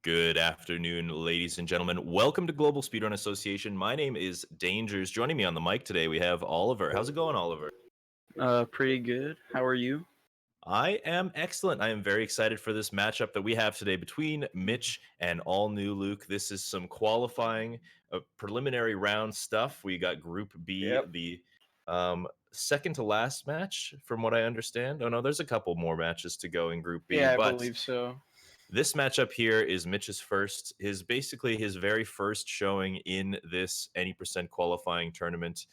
Good afternoon, ladies and gentlemen. Welcome to Global Speedrun Association. My name is Dangers. Joining me on the mic today, we have Oliver. How's it going, Oliver? Pretty good. How are you? I am excellent. I am very excited for this matchup that we have today between Mitch and All New Luke. This is some qualifying preliminary round stuff. We got Group B, Yep. the second to last match, from what I understand. Oh no, there's a couple more matches to go in Group B. Yeah, I but believe so. this matchup here is Mitch's basically his very first showing in this any percent qualifying tournament,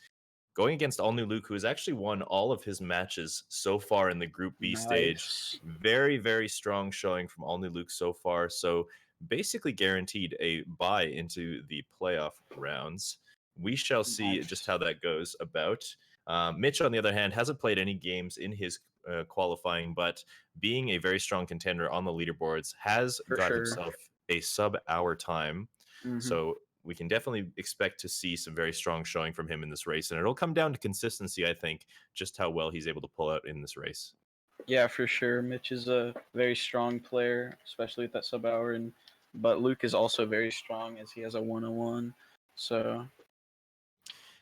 going against All New Luke, who has actually won all of his matches so far in the Group B stage. Nice. Very, very strong showing from All New Luke so far. So basically guaranteed a bye into the playoff rounds. We shall see Nice. just how that goes about. Mitch, on the other hand, hasn't played any games in his qualifying, but being a very strong contender on the leaderboards, has For got sure. himself a sub-hour time. Mhm. So we can definitely expect to see some very strong showing from him in this race, and it'll come down to consistency, I think, just how well he's able to pull out in this race. Yeah, for sure. Mitch is a very strong player, especially with that sub hour, but Luke is also very strong as he has a 101. So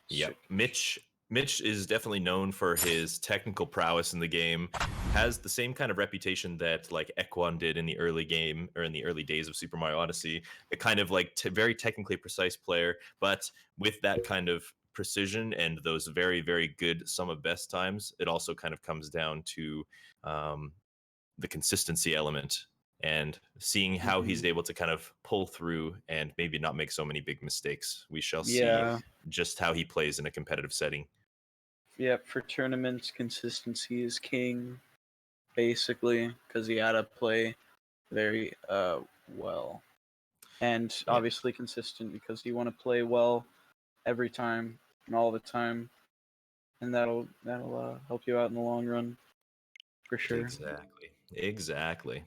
Yep. Mitch is definitely known for his technical prowess in the game. Has the same kind of reputation that like Ekwon did in the early game, or in the early days of Super Mario Odyssey. A kind of like very technically precise player, but with that kind of precision and those very, very good sum of best times, it also kind of comes down to the consistency element and seeing how he's able to kind of pull through and maybe not make so many big mistakes. We shall see yeah, just how he plays in a competitive setting. yeah. For tournaments, consistency is king, basically, because you gotta play very well, and Yeah. obviously consistent because you want to play well every time and all the time, and that'll help you out in the long run, for sure. Exactly.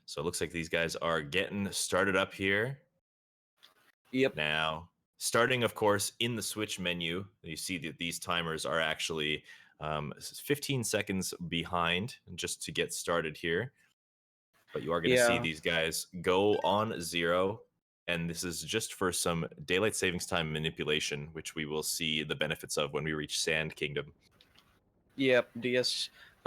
So it looks like these guys are getting started up here. Yep. Now, starting, of course, in the Switch menu, you see that these timers are actually 15 seconds behind just to get started here. But you are going to see Yeah. these guys go on 0. And this is just for some daylight savings time manipulation, which we will see the benefits of when we reach Sand Kingdom. Yep.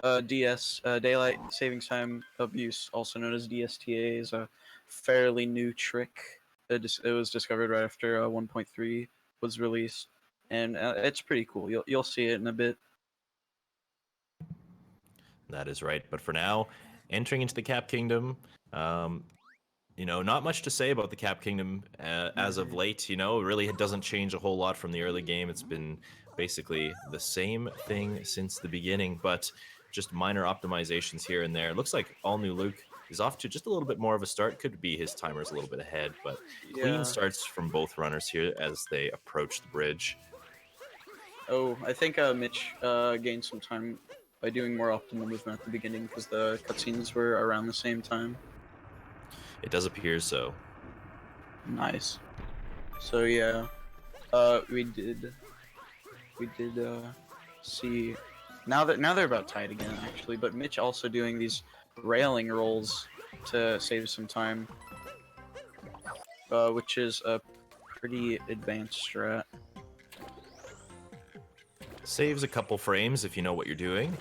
Daylight Savings Time Abuse, also known as DSTA, is a fairly new trick. It was discovered right after 1.3 was released, and it's pretty cool. You'll see it in a bit. That is right. But for now, entering into the Cap Kingdom, not much to say about the Cap Kingdom as of late. Really it doesn't change a whole lot from the early game. It's been basically the same thing since the beginning, but just minor optimizations here and there. It looks like All New Luke is off to just a little bit more of a start. Could be his timer's a little bit ahead, but clean starts from both runners here as they approach the bridge. Oh, I think Mitch gained some time by doing more optimal movement at the beginning because the cutscenes were around the same time. It does appear so. Nice. So yeah, we did see now they're about tied again actually, but Mitch also doing these railing rolls to save some time, which is a pretty advanced strat. Saves a couple frames if you know what you're doing.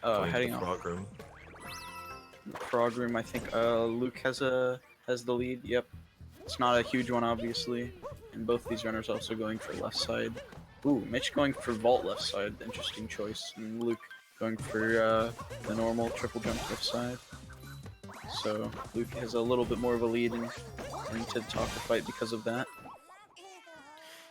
Heading off Frog room. frog room. I think Luke has the lead. Yep, it's not a huge one obviously, and both these runners also going for left side. Ooh, Mitch going for vault left side, interesting choice, and Luke going for the normal triple jump left side. So Luke has a little bit more of a lead into the talker fight because of that.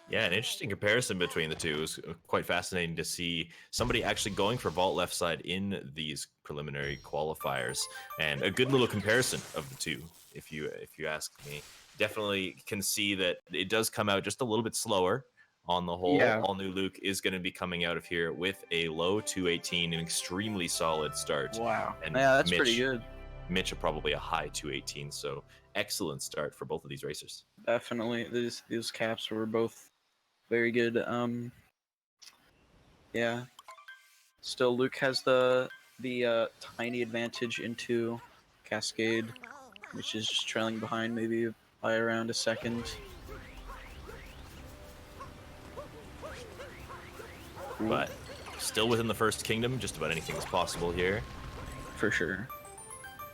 Yeah, an interesting comparison between the two. Is quite fascinating to see somebody actually going for vault left side in these preliminary qualifiers, and a good little comparison of the two. If you ask me, definitely can see that it does come out just a little bit slower. On the whole, Yeah. All New Luke is going to be coming out of here with a low 218, an extremely solid start. Wow. And Yeah, that's pretty good. Mitch are probably a high 218, so excellent start for both of these racers. Definitely, these caps were both very good. Yeah. Still, Luke has the tiny advantage into Cascade, which is just trailing behind maybe by around a second. But still within the first kingdom, just about anything is possible here. For sure.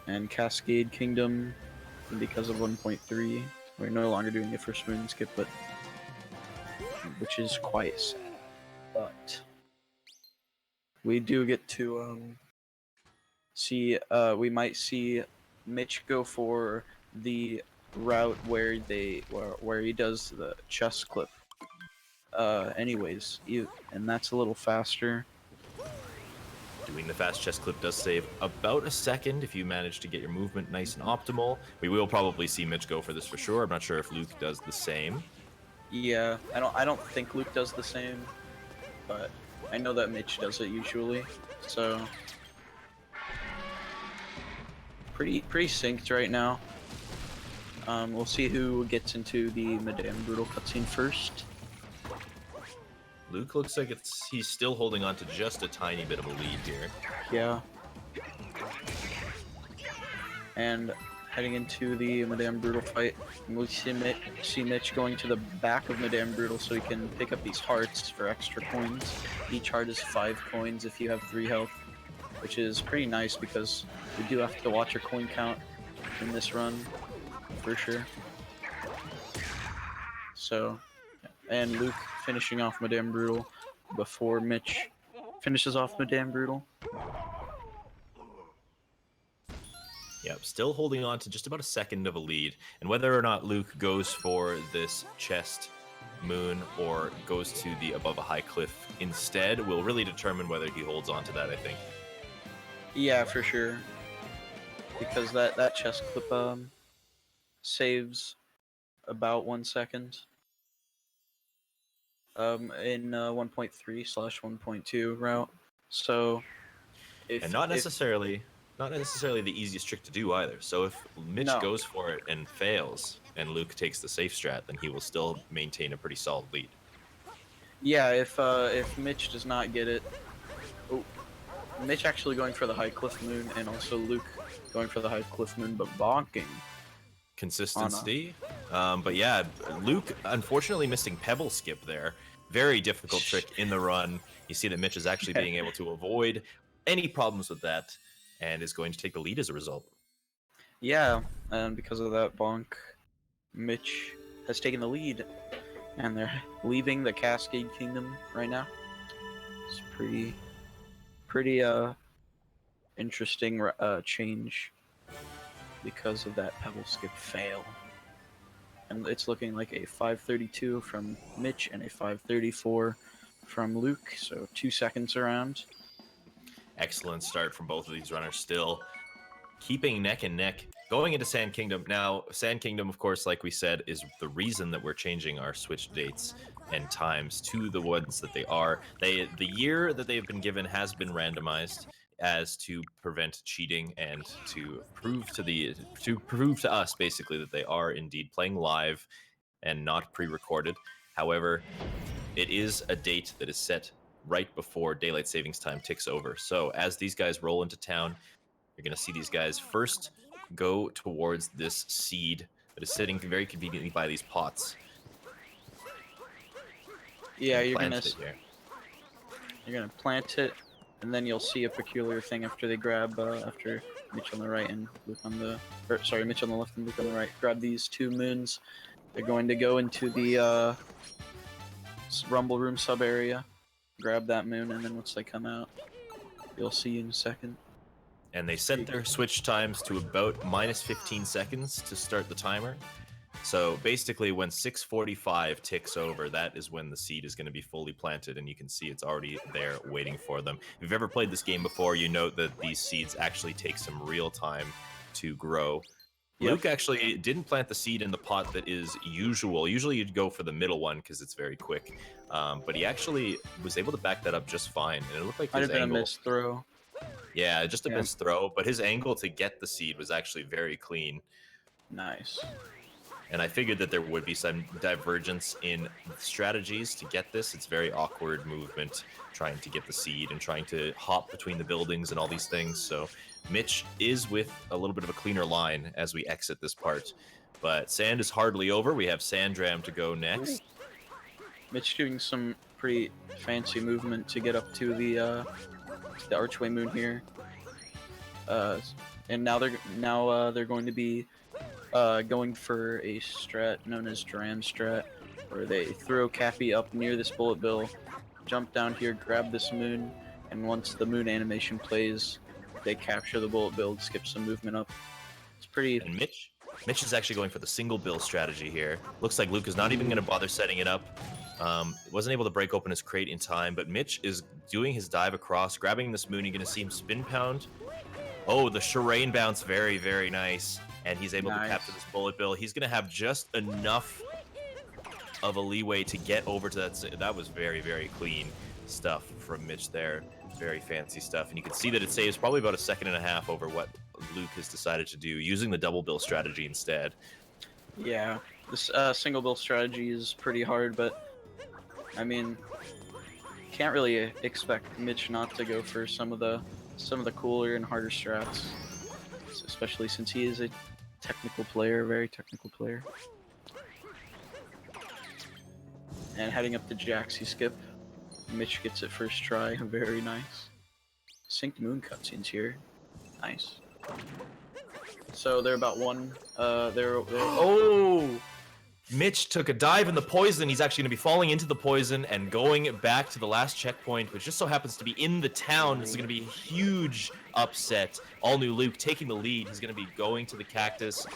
And Cascade Kingdom, because of 1.3, we're no longer doing the first moon skip, but which is quite sad. But we do get to see. We might see Mitch go for the route where where he does the chest clip. Anyways, and that's a little faster. Doing the fast chest clip does save about a second if you manage to get your movement nice and optimal. We will probably see Mitch go for this for sure. I'm not sure if Luke does the same. Yeah, I don't think Luke does the same, but I know that Mitch does it usually. So pretty synced right now. We'll see who gets into the Madame Brutal cutscene first. Luke looks like he's still holding on to just a tiny bit of a lead here. Yeah. And heading into the Madame Brutal fight, we see Mitch going to the back of Madame Brutal so he can pick up these hearts for extra coins. Each heart is 5 coins if you have 3 health, which is pretty nice because we do have to watch our coin count in this run, for sure. So, and Luke finishing off Madame Brutal before Mitch finishes off Madame Brutal. Yep, still holding on to just about a second of a lead. And whether or not Luke goes for this chest moon or goes to the above a high cliff instead will really determine whether he holds on to that, I think. Yeah, for sure. Because that chest clip saves about 1 second. In 1.3/1.2 route. So and not necessarily the easiest trick to do either. So if Mitch goes for it and fails and Luke takes the safe strat, then he will still maintain a pretty solid lead. Yeah, if Mitch does not get it, Mitch actually going for the high cliff moon and also Luke going for the high cliff moon but bonking. Consistency. But yeah, Luke unfortunately missing pebble skip there. Very difficult trick in the run. You see that Mitch is actually being able to avoid any problems with that and is going to take the lead as a result. Yeah, and because of that bonk, Mitch has taken the lead and they're leaving the Cascade Kingdom right now. It's pretty interesting change because of that pebble skip fail. And it's looking like a 5:32 from Mitch and a 5:34 from Luke, so 2 seconds around. Excellent start from both of these runners, still keeping neck and neck going into Sand Kingdom. Now, Sand Kingdom, of course, like we said, is the reason that we're changing our switch dates and times to the ones that they are. The year that they've been given has been randomized as to prevent cheating and to prove to us basically that they are indeed playing live and not pre-recorded. However, it is a date that is set right before daylight savings time ticks over. So as these guys roll into town, you're going to see these guys first go towards this seed that is sitting very conveniently by these pots. Yeah, you're gonna plant it, and then you'll see a peculiar thing after they grab after Mitch on the right and Luke on the Mitch on the left and Luke on the right grab these 2 moons. They're going to go into the Rumble Room sub area, grab that moon, and then once they come out, you'll see in a second. And they set their switch times to about minus 15 seconds to start the timer. So basically when 6:45 ticks over, that is when the seed is going to be fully planted, and you can see it's already there waiting for them. If you've ever played this game before, you know that these seeds actually take some real time to grow. Yep. Luke actually didn't plant the seed in the pot that is usual. Usually you'd go for the middle one because it's very quick. But he actually was able to back that up just fine. And it looked like his angle... Might have been a missed throw. Yeah, just a missed throw. But his angle to get the seed was actually very clean. Nice. And I figured that there would be some divergence in strategies to get this. It's very awkward movement, trying to get the seed and trying to hop between the buildings and all these things. So Mitch is with a little bit of a cleaner line as we exit this part. But sand is hardly over. We have Sandram to go next. Mitch doing some pretty fancy movement to get up to the archway moon here. And now they're going to be going for a strat known as Duran strat, where they throw Cappy up near this bullet bill, jump down here, grab this moon, and once the moon animation plays, they capture the bullet bill, skip some movement up. It's pretty. And Mitch is actually going for the single bill strategy here. Looks like Luke is not even going to bother setting it up. Wasn't able to break open his crate in time, but Mitch is doing his dive across, grabbing this moon. You're going to see him spin pound. Oh, the Shireen bounce, very, very nice. And he's able to capture this bullet bill. He's going to have just enough of a leeway to get over to that. That was very, very clean stuff from Mitch there. Very fancy stuff. And you can see that it saves probably about 1.5 seconds over what Luke has decided to do, using the double bill strategy instead. Yeah, this single bill strategy is pretty hard, but I mean, can't really expect Mitch not to go for some of the cooler and harder strats, especially since he is a technical player, very technical player. And heading up to Jaxie skip, Mitch gets it first try, very nice. Synced moon cutscenes here, nice. So they're about one. Oh! Mitch took a dive in the poison. He's actually going to be falling into the poison and going back to the last checkpoint, which just so happens to be in the town. This is going to be a huge upset. All New Luke taking the lead. He's going to be going to the cactus.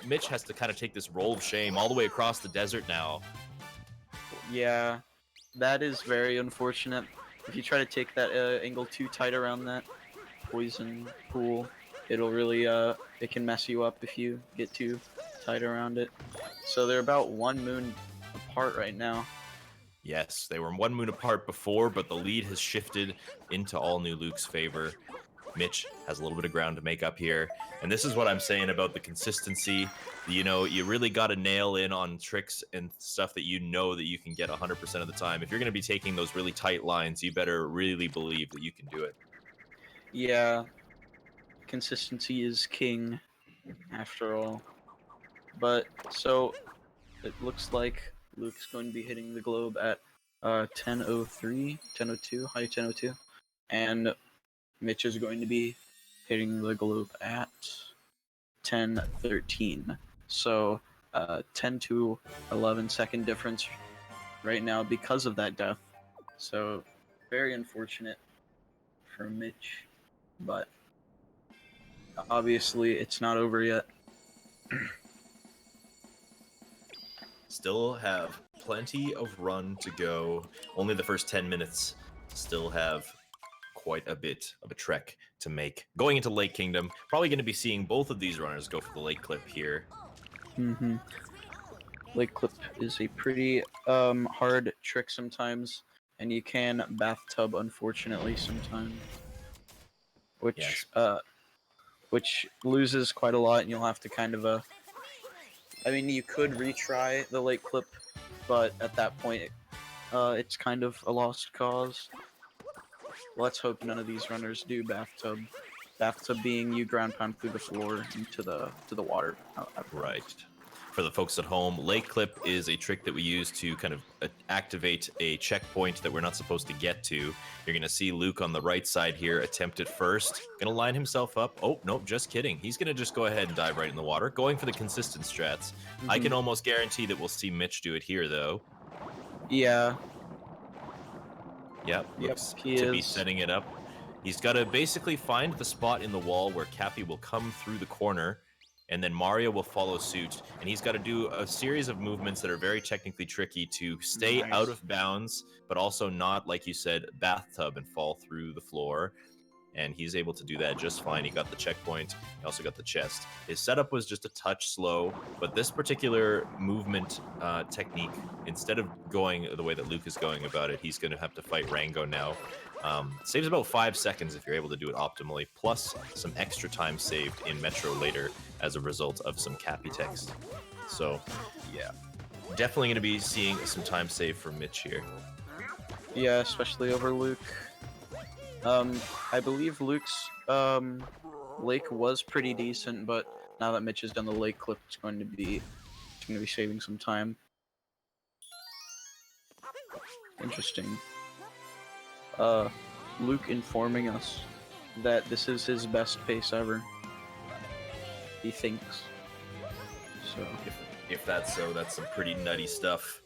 Mitch has to kind of take this roll of shame all the way across the desert now. Yeah, that is very unfortunate. If you try to take that angle too tight around that poison pool, it'll really it can mess you up if you get too tight around it. So they're about one moon apart right now. Yes, they were one moon apart before, but the lead has shifted into All New Luke's favor. Mitch has a little bit of ground to make up here. And this is what I'm saying about the consistency. You know, you really got to nail in on tricks and stuff that you know that you can get 100% of the time. If you're going to be taking those really tight lines, you better really believe that you can do it. Yeah, consistency is king, after all. But, so, it looks like Luke's going to be hitting the globe at 10:03, 10:02, high 10:02. And Mitch is going to be hitting the globe at 10:13. So, 10 to 11 second difference right now because of that death. So, very unfortunate for Mitch. But, obviously, it's not over yet. Still have plenty of run to go. Only the first 10 minutes. Still have quite a bit of a trek to make. Going into Lake Kingdom, probably going to be seeing both of these runners go for the Lake Clip here. Mm-hmm. Lake Clip is a pretty hard trick sometimes, and you can bathtub, unfortunately, sometimes. Which, Yes. which loses quite a lot, and you'll have to kind of I mean, you could retry the Lake Clip, but at that point, it's kind of a lost cause. Let's hope none of these runners do bathtub. Bathtub being you ground pound through the floor into the water. Right. For the folks at home, Lake Clip is a trick that we use to kind of activate a checkpoint that we're not supposed to get to. You're going to see Luke on the right side here attempt it first. Going to line himself up. Oh, nope, just kidding. He's going to just go ahead and dive right in the water, going for the consistent strats. Mm-hmm. I can almost guarantee that we'll see Mitch do it here, though. Yeah. Yep, looks to be setting it up. He's got to basically find the spot in the wall where Cappy will come through the corner, and then Mario will follow suit, and he's got to do a series of movements that are very technically tricky to stay out of bounds, but also not, like you said, bathtub and fall through the floor. And he's able to do that just fine. He got the checkpoint. He also got the chest. His setup was just a touch slow, but this particular movement technique, instead of going the way that Luke is going about it, he's going to have to fight Rango now. Saves about 5 seconds if you're able to do it optimally, plus some extra time saved in Metro later as a result of some cappy text. So, yeah, definitely going to be seeing some time saved from Mitch here. Yeah, especially over Luke. I believe Luke's lake was pretty decent, but now that Mitch has done the lake clip, it's going to be saving some time. Interesting. Luke informing us that this is his best pace ever. He thinks. So if that's so, that's some pretty nutty stuff.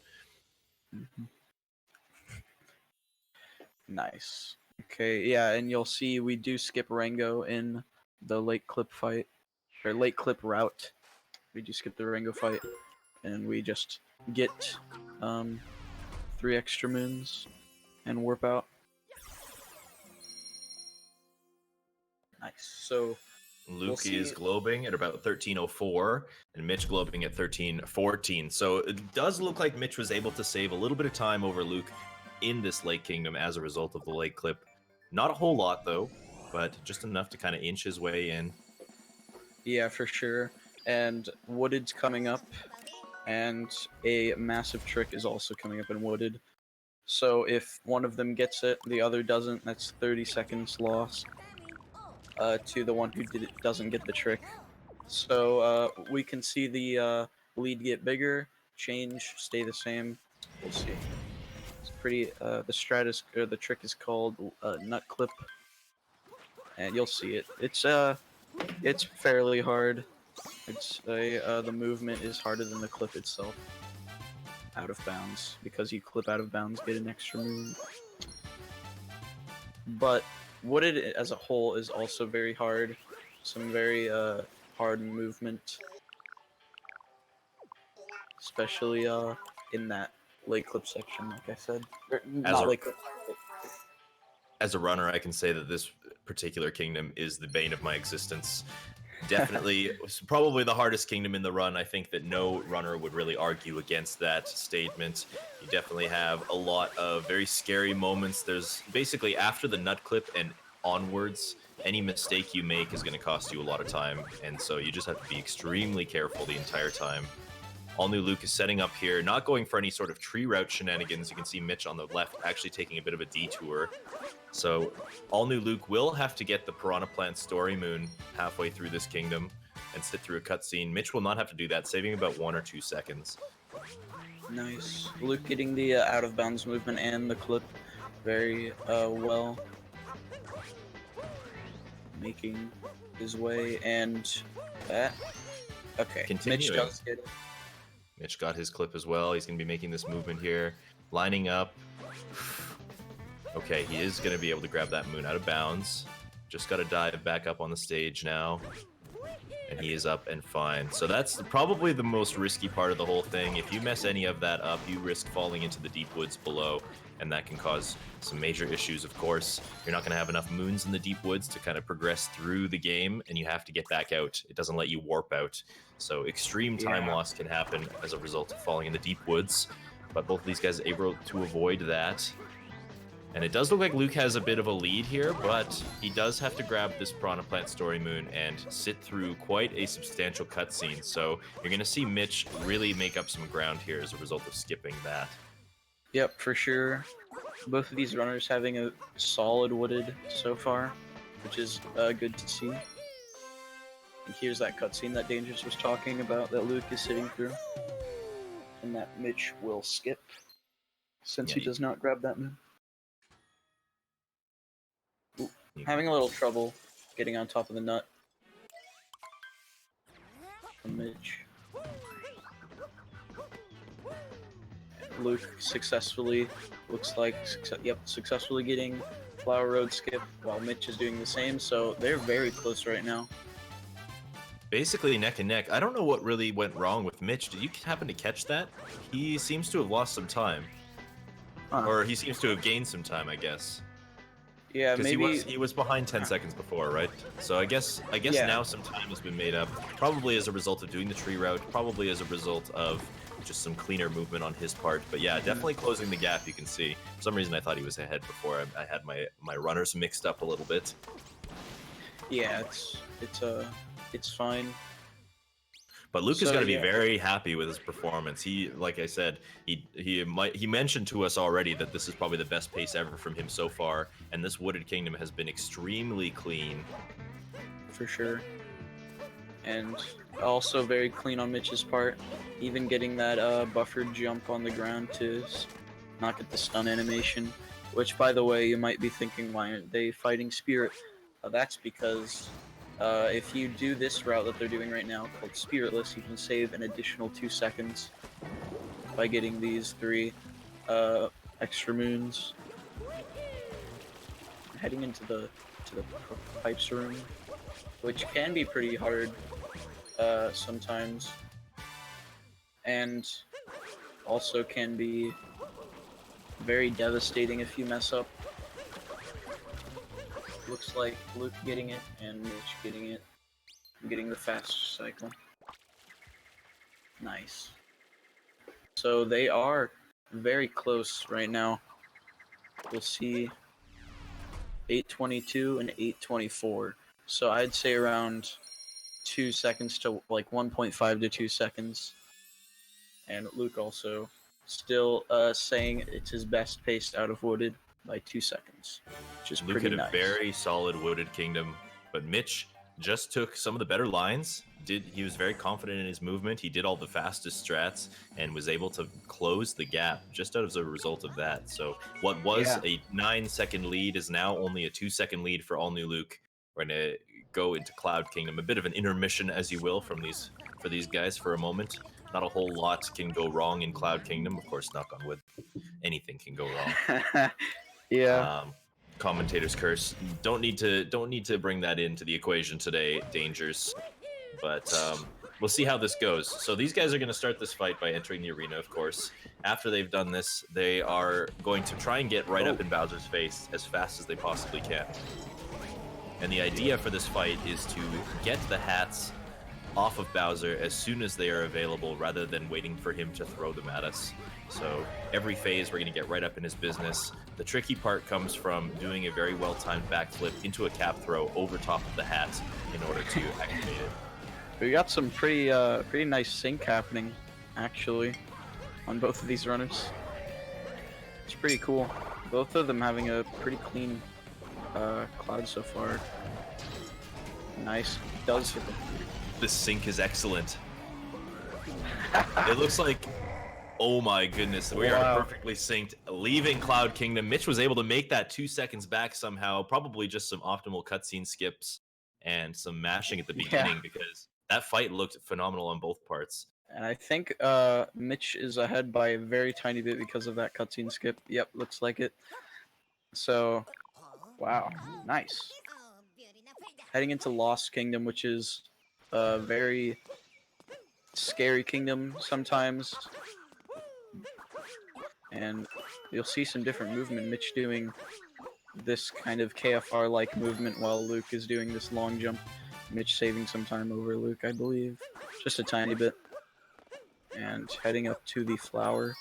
Nice. Okay, yeah, and you'll see we do skip Rango in the lake clip fight, or lake clip route. We do skip the Rango fight, and we just get 3 extra moons and warp out. Nice. So Luke is globing at about 13:04, and Mitch globing at 13:14. So it does look like Mitch was able to save a little bit of time over Luke in this Lake Kingdom as a result of the lake clip. Not a whole lot, though, but just enough to kind of inch his way in. Yeah, for sure. And Wooded's coming up, and a massive trick is also coming up in Wooded. So if one of them gets it, the other doesn't, that's 30 seconds lost to the one who doesn't get the trick. So we can see the lead get bigger, change, stay the same. We'll see. It's pretty. The trick is called nut clip, and you'll see it. It's fairly hard. The movement is harder than the clip itself. Out of bounds, because you clip out of bounds, get an extra move. But Wooded as a whole is also very hard. Some very hard movement, especially in that lake clip section, like I said. As a runner, I can say that this particular kingdom is the bane of my existence. Definitely, probably the hardest kingdom in the run. I think that no runner would really argue against that statement. You definitely have a lot of very scary moments. There's basically, after the nut clip and onwards, any mistake you make is going to cost you a lot of time, and so you just have to be extremely careful the entire time. allnewluke is setting up here, not going for any sort of tree route shenanigans. You can see Mitch on the left actually taking a bit of a detour. So allnewluke will have to get the Piranha Plant Story Moon halfway through this kingdom and sit through a cutscene. Mitch will not have to do that, saving about 1 or 2 seconds. Nice. Luke getting the out of bounds movement and the clip very well. Making his way, and that. Okay, Continuing. Mitch does get it. Mitch got his clip as well. He's going to be making this movement here, lining up. Okay, he is going to be able to grab that moon out of bounds. Just got to dive back up on the stage now. And he is up and fine. So that's probably the most risky part of the whole thing. If you mess any of that up, you risk falling into the deep woods below, and that can cause some major issues, of course. You're not going to have enough moons in the deep woods to kind of progress through the game, and you have to get back out. It doesn't let you warp out. So extreme time loss can happen as a result of falling in the deep woods. But both of these guys are able to avoid that. And it does look like Luke has a bit of a lead here, but he does have to grab this Piranha Plant Story Moon and sit through quite a substantial cutscene. So you're going to see Mitch really make up some ground here as a result of skipping that. Yep, for sure. Both of these runners having a solid Wooded so far, which is good to see. And here's that cutscene that Dangerous was talking about that Luke is sitting through. And that Mitch will skip, since he does not grab that moon. Having a little trouble getting on top of the nut from Mitch. Luke successfully, looks like, successfully getting Flower Road skip while Mitch is doing the same, so they're very close right now. Basically neck and neck. I don't know what really went wrong with Mitch. Did you happen to catch that? He seems to have lost some time. Or he seems to have gained some time, I guess. Yeah, Because maybe. he was behind 10 seconds before, right? So I guess Yeah. now some time has been made up, probably as a result of doing the tree route, probably as a result of just some cleaner movement on his part. But yeah, definitely closing the gap. You can see. For some reason, I thought he was ahead before. I had my runners mixed up a little bit. Yeah, it's fine. But Luke is So going to be yeah, very happy with his performance. He, like I said, he mentioned to us already that this is probably the best pace ever from him so far, and this Wooded Kingdom has been extremely clean. for sure. And also very clean on Mitch's part, even getting that buffered jump on the ground to not get the stun animation. Which, by the way, you might be thinking, why aren't they fighting Spirit? That's because if you do this route that they're doing right now, called Spiritless, you can save an additional 2 seconds by getting these 3 extra moons. Heading into the pipes room, which can be pretty hard sometimes, and also can be very devastating if you mess up. Looks like Luke getting it and Mitch getting it. Getting the fast cycle. Nice. So they are very close right now. We'll see 8:22 and 8:24. So I'd say around 2 seconds to like 1.5 to 2 seconds. And Luke also still saying it's his best paced out of Wooded by 2 seconds, which is Luke pretty had a nice. very solid Wooded Kingdom, but Mitch just took some of the better lines. He was very confident in his movement. He did all the fastest strats and was able to close the gap just as a result of that. So what was a 9-second lead is now only a 2-second lead for All New Luke. We're gonna go into Cloud Kingdom, a bit of an intermission, as you will, for these guys for a moment. Not a whole lot can go wrong in Cloud Kingdom. Of course, knock on wood, anything can go wrong. Yeah. Commentators curse. Don't need to bring that into the equation today, Dangers. But we'll see how this goes. So these guys are going to start this fight by entering the arena, of course. After they've done this, they are going to try and get right up in Bowser's face as fast as they possibly can. And the idea for this fight is to get the hats off of Bowser as soon as they are available, rather than waiting for him to throw them at us. So every phase, we're going to get right up in his business. The tricky part comes from doing a very well-timed backflip into a cap throw over top of the hat in order to activate it. We got some pretty nice sync happening, actually, on both of these runners. It's pretty cool. Both of them having a pretty clean cloud so far. Nice. Does hit the sync is excellent. It looks like, oh my goodness, we are perfectly synced. Leaving Cloud Kingdom, Mitch was able to make that 2 seconds back somehow, probably just some optimal cutscene skips and some mashing at the beginning, because that fight looked phenomenal on both parts. And I think Mitch is ahead by a very tiny bit because of that cutscene skip. Yep, looks like it. So, wow, nice. Heading into Lost Kingdom, which is a very scary kingdom sometimes. And you'll see some different movement. Mitch doing this kind of KFR-like movement while Luke is doing this long jump. Mitch saving some time over Luke, I believe. Just a tiny bit. And heading up to the flower.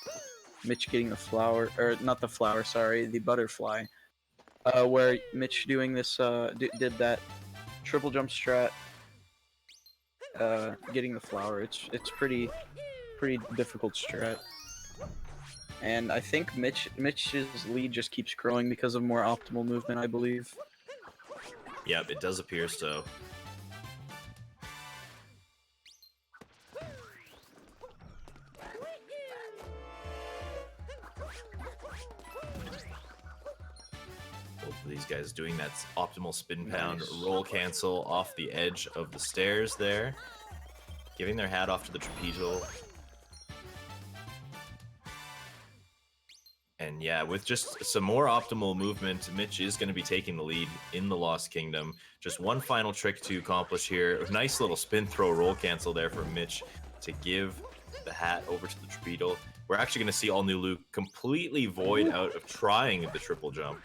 Mitch getting the flower, or not the flower, sorry, the butterfly. Where Mitch doing this, did that triple jump strat, getting the flower. It's pretty difficult strat. And I think Mitch's lead just keeps growing because of more optimal movement, I believe. Yep, it does appear so. Both of these guys doing that optimal spin pound, roll cancel off the edge of the stairs there. Giving their hat off to the trapezial. And yeah, with just some more optimal movement, Mitch is going to be taking the lead in the Lost Kingdom. Just one final trick to accomplish here. A nice little spin throw roll cancel there for Mitch to give the hat over to the trapezial. We're actually going to see All New Luke completely void out of trying the triple jump.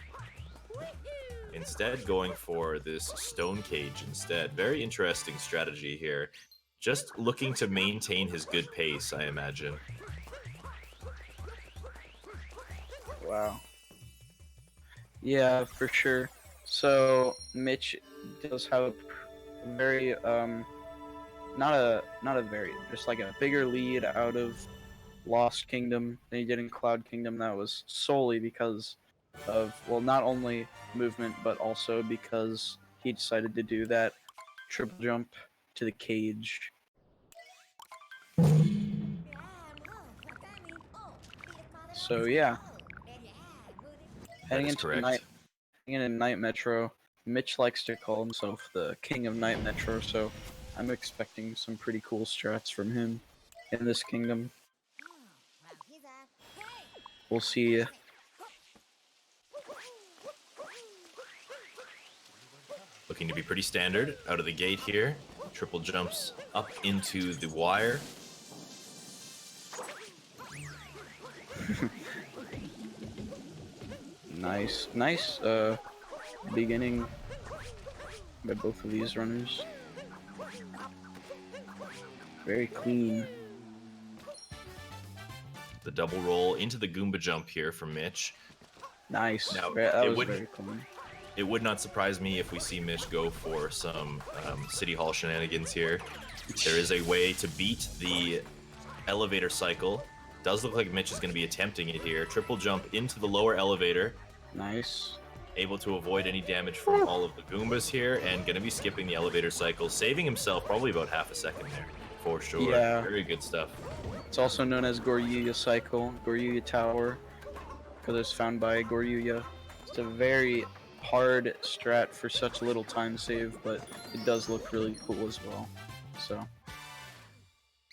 instead going for this stone cage instead. Very interesting strategy here. Just looking to maintain his good pace, I imagine. Wow. Yeah, for sure. So Mitch does have a very not a very just like a bigger lead out of Lost Kingdom than he did in Cloud Kingdom. That was solely because of, well, not only movement but also because he decided to do that triple jump to the cage. So yeah, That is correct. heading into Night Metro. Mitch likes to call himself the King of Night Metro, so I'm expecting some pretty cool strats from him in this kingdom. We'll see. Looking to be pretty standard out of the gate here. Triple jumps up into the wire. Nice beginning by both of these runners. Very clean. The double roll into the Goomba jump here from Mitch. Nice. Now, That was very clean. It would not surprise me if we see Mitch go for some City Hall shenanigans here. There is a way to beat the elevator cycle. Does look like Mitch is going to be attempting it here. Triple jump into the lower elevator. Nice. Able to avoid any damage from all of the Goombas here, and going to be skipping the elevator cycle, saving himself probably about half a second there, for sure. Yeah. Very good stuff. It's also known as Goryuya Cycle, Goryuya Tower, because it's found by Goryuya. It's a very hard strat for such little time save, but it does look really cool as well. So.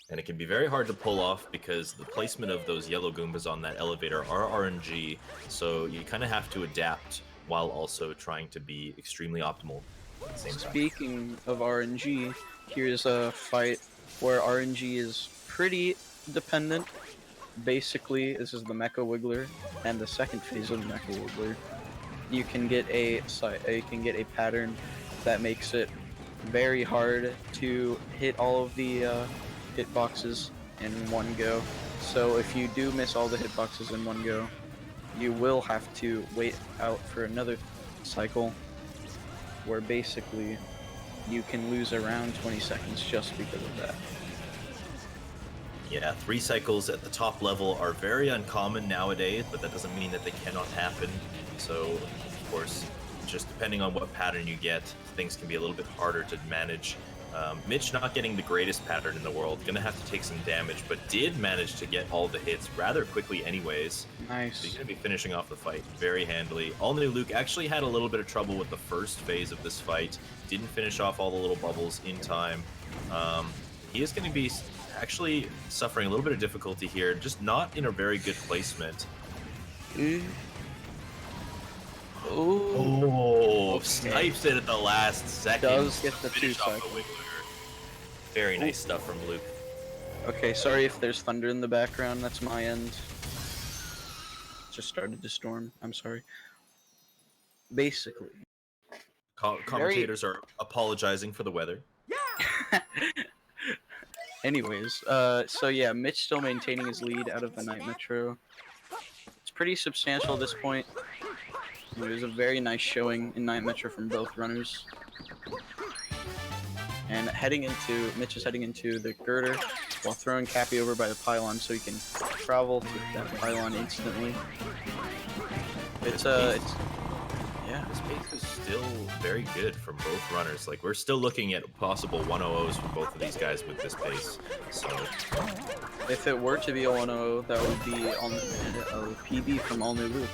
And it can be very hard to pull off because the placement of those yellow Goombas on that elevator are RNG, so you kind of have to adapt while also trying to be extremely optimal at the same time. Speaking of RNG, here's a fight where RNG is pretty dependent. Basically, this is the Mecha Wiggler, and the second phase of the Mecha Wiggler. You can get a pattern that makes it very hard to hit all of the hitboxes in one go. So if you do miss all the hitboxes in one go, you will have to wait out for another cycle, where basically you can lose around 20 seconds just because of that. Yeah, 3 cycles at the top level are very uncommon nowadays, but that doesn't mean that they cannot happen. So, of course, just depending on what pattern you get, things can be a little bit harder to manage. Mitch not getting the greatest pattern in the world, gonna have to take some damage, but did manage to get all the hits rather quickly anyways. Nice. So he's gonna be finishing off the fight very handily. allnewluke actually had a little bit of trouble with the first phase of this fight, didn't finish off all the little bubbles in time. He is gonna be actually suffering a little bit of difficulty here, just not in a very good placement. Oh, okay. Snipes it at the last second. Does get the Finish 2 off the cycle. Wiggler. Very nice stuff from Luke. Okay, sorry if there's thunder in the background, that's my end. Just started to storm, I'm sorry. Basically. Commentators are apologizing for the weather. Anyways, so yeah, Mitch still maintaining his lead out of the Night Metro. It's pretty substantial at this point. It was a very nice showing in Night Metro from both runners. And Mitch is heading into the girder while throwing Cappy over by the pylon so he can travel to that pylon instantly. Yeah. This pace is still very good from both runners. Like, we're still looking at possible 100s from both of these guys with this pace. So, If it were to be a 100, that would be on a PB from allnewluke.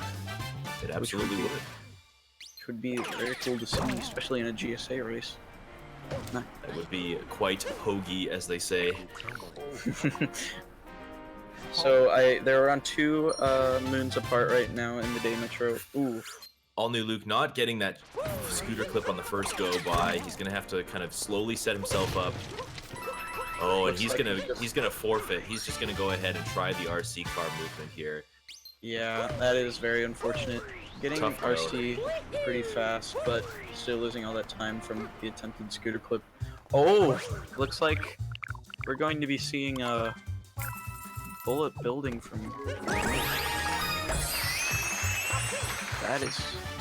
it absolutely would. Which would be very cool to see, especially in a GSA race. That would be quite hoagie, as they say. So they're around 2 moons apart right now in the day metro. Ooh. allnewluke not getting that scooter clip on the first go by. He's gonna have to kind of slowly set himself up. Oh, and he's gonna forfeit. He's just gonna go ahead and try the RC car movement here. Yeah, that is very unfortunate. Getting Tough though. RC pretty fast, but still losing all that time from the attempted scooter clip. Oh, looks like we're going to be seeing a bullet building from.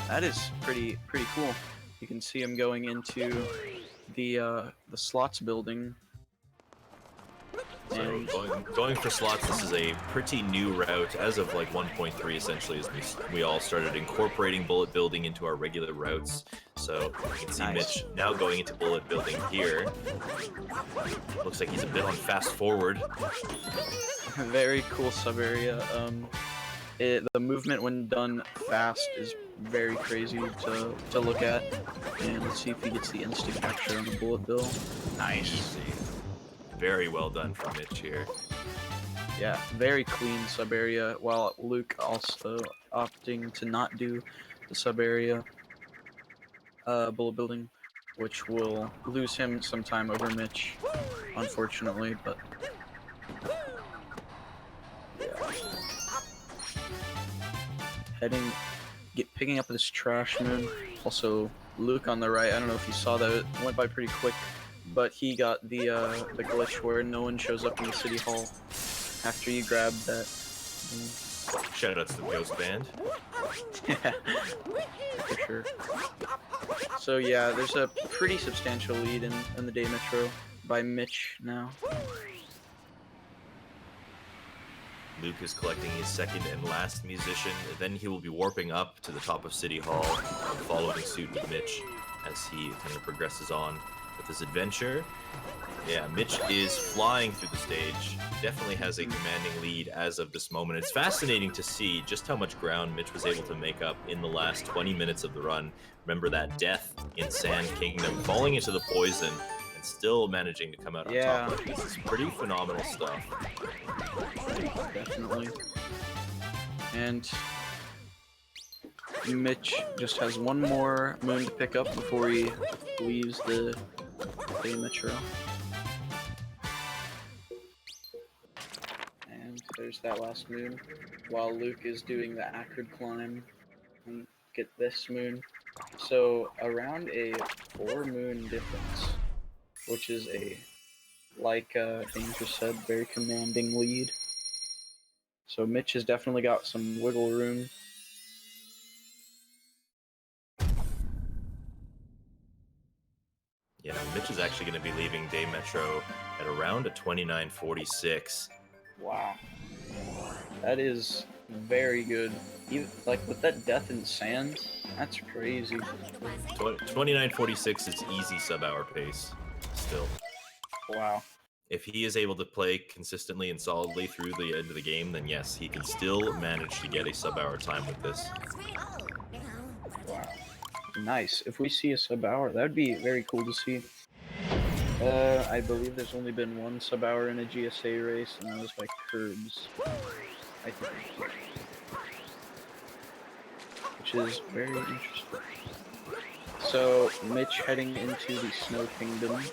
That is pretty cool. You can see him going into the slots building. So And going for slots, this is a pretty new route as of like 1.3 essentially, as we all started incorporating bullet building into our regular routes. So you can see Nice. Mitch now going into bullet building here. Looks like he's a bit on fast forward. very cool sub area. The movement when done fast is very crazy to look at. And let's see if he gets the instant capture on the bullet bill. Nice. Very well done from Mitch here. Yeah, very clean sub area, while Luke also opting to not do the sub area bullet building, which will lose him some time over Mitch, unfortunately, but yeah. Picking up this trash moon. Also, Luke on the right, I don't know if you saw that, it went by pretty quick, but he got the glitch where no one shows up in the city hall after you grab that. Shout out to the Ghost Band. Yeah, for sure. So yeah, there's a pretty substantial lead in the day metro by Mitch now. Luke is collecting his second and last musician. Then he will be warping up to the top of City Hall, following suit with Mitch as he kind of progresses on with his adventure. Yeah, Mitch is flying through the stage. Definitely has a commanding lead as of this moment. It's fascinating to see just how much ground Mitch was able to make up in the last 20 minutes of the run. Remember that death in Sand Kingdom, falling into the poison, and still managing to come out on top of it. This is pretty phenomenal stuff. Definitely. And Mitch just has one more moon to pick up before he leaves the day metro. And there's that last moon, while Luke is doing the acrid climb and get this moon. So around a 4 moon difference, which is a, like Danger said, very commanding lead. So Mitch has definitely got some wiggle room. Yeah, Mitch is actually going to be leaving Day Metro at around a 29:46. Wow. That is very good. Even, like, with that death in sand, that's crazy. 29:46 is easy sub-hour pace still. Wow. If he is able to play consistently and solidly through the end of the game, then yes, he can still manage to get a sub-hour time with this. Wow. Nice. If we see a sub-hour, that would be very cool to see. I believe there's only been one sub-hour in a GSA race, and that was by Curbs, I think. Which is very interesting. So, Mitch heading into the Snow Kingdom.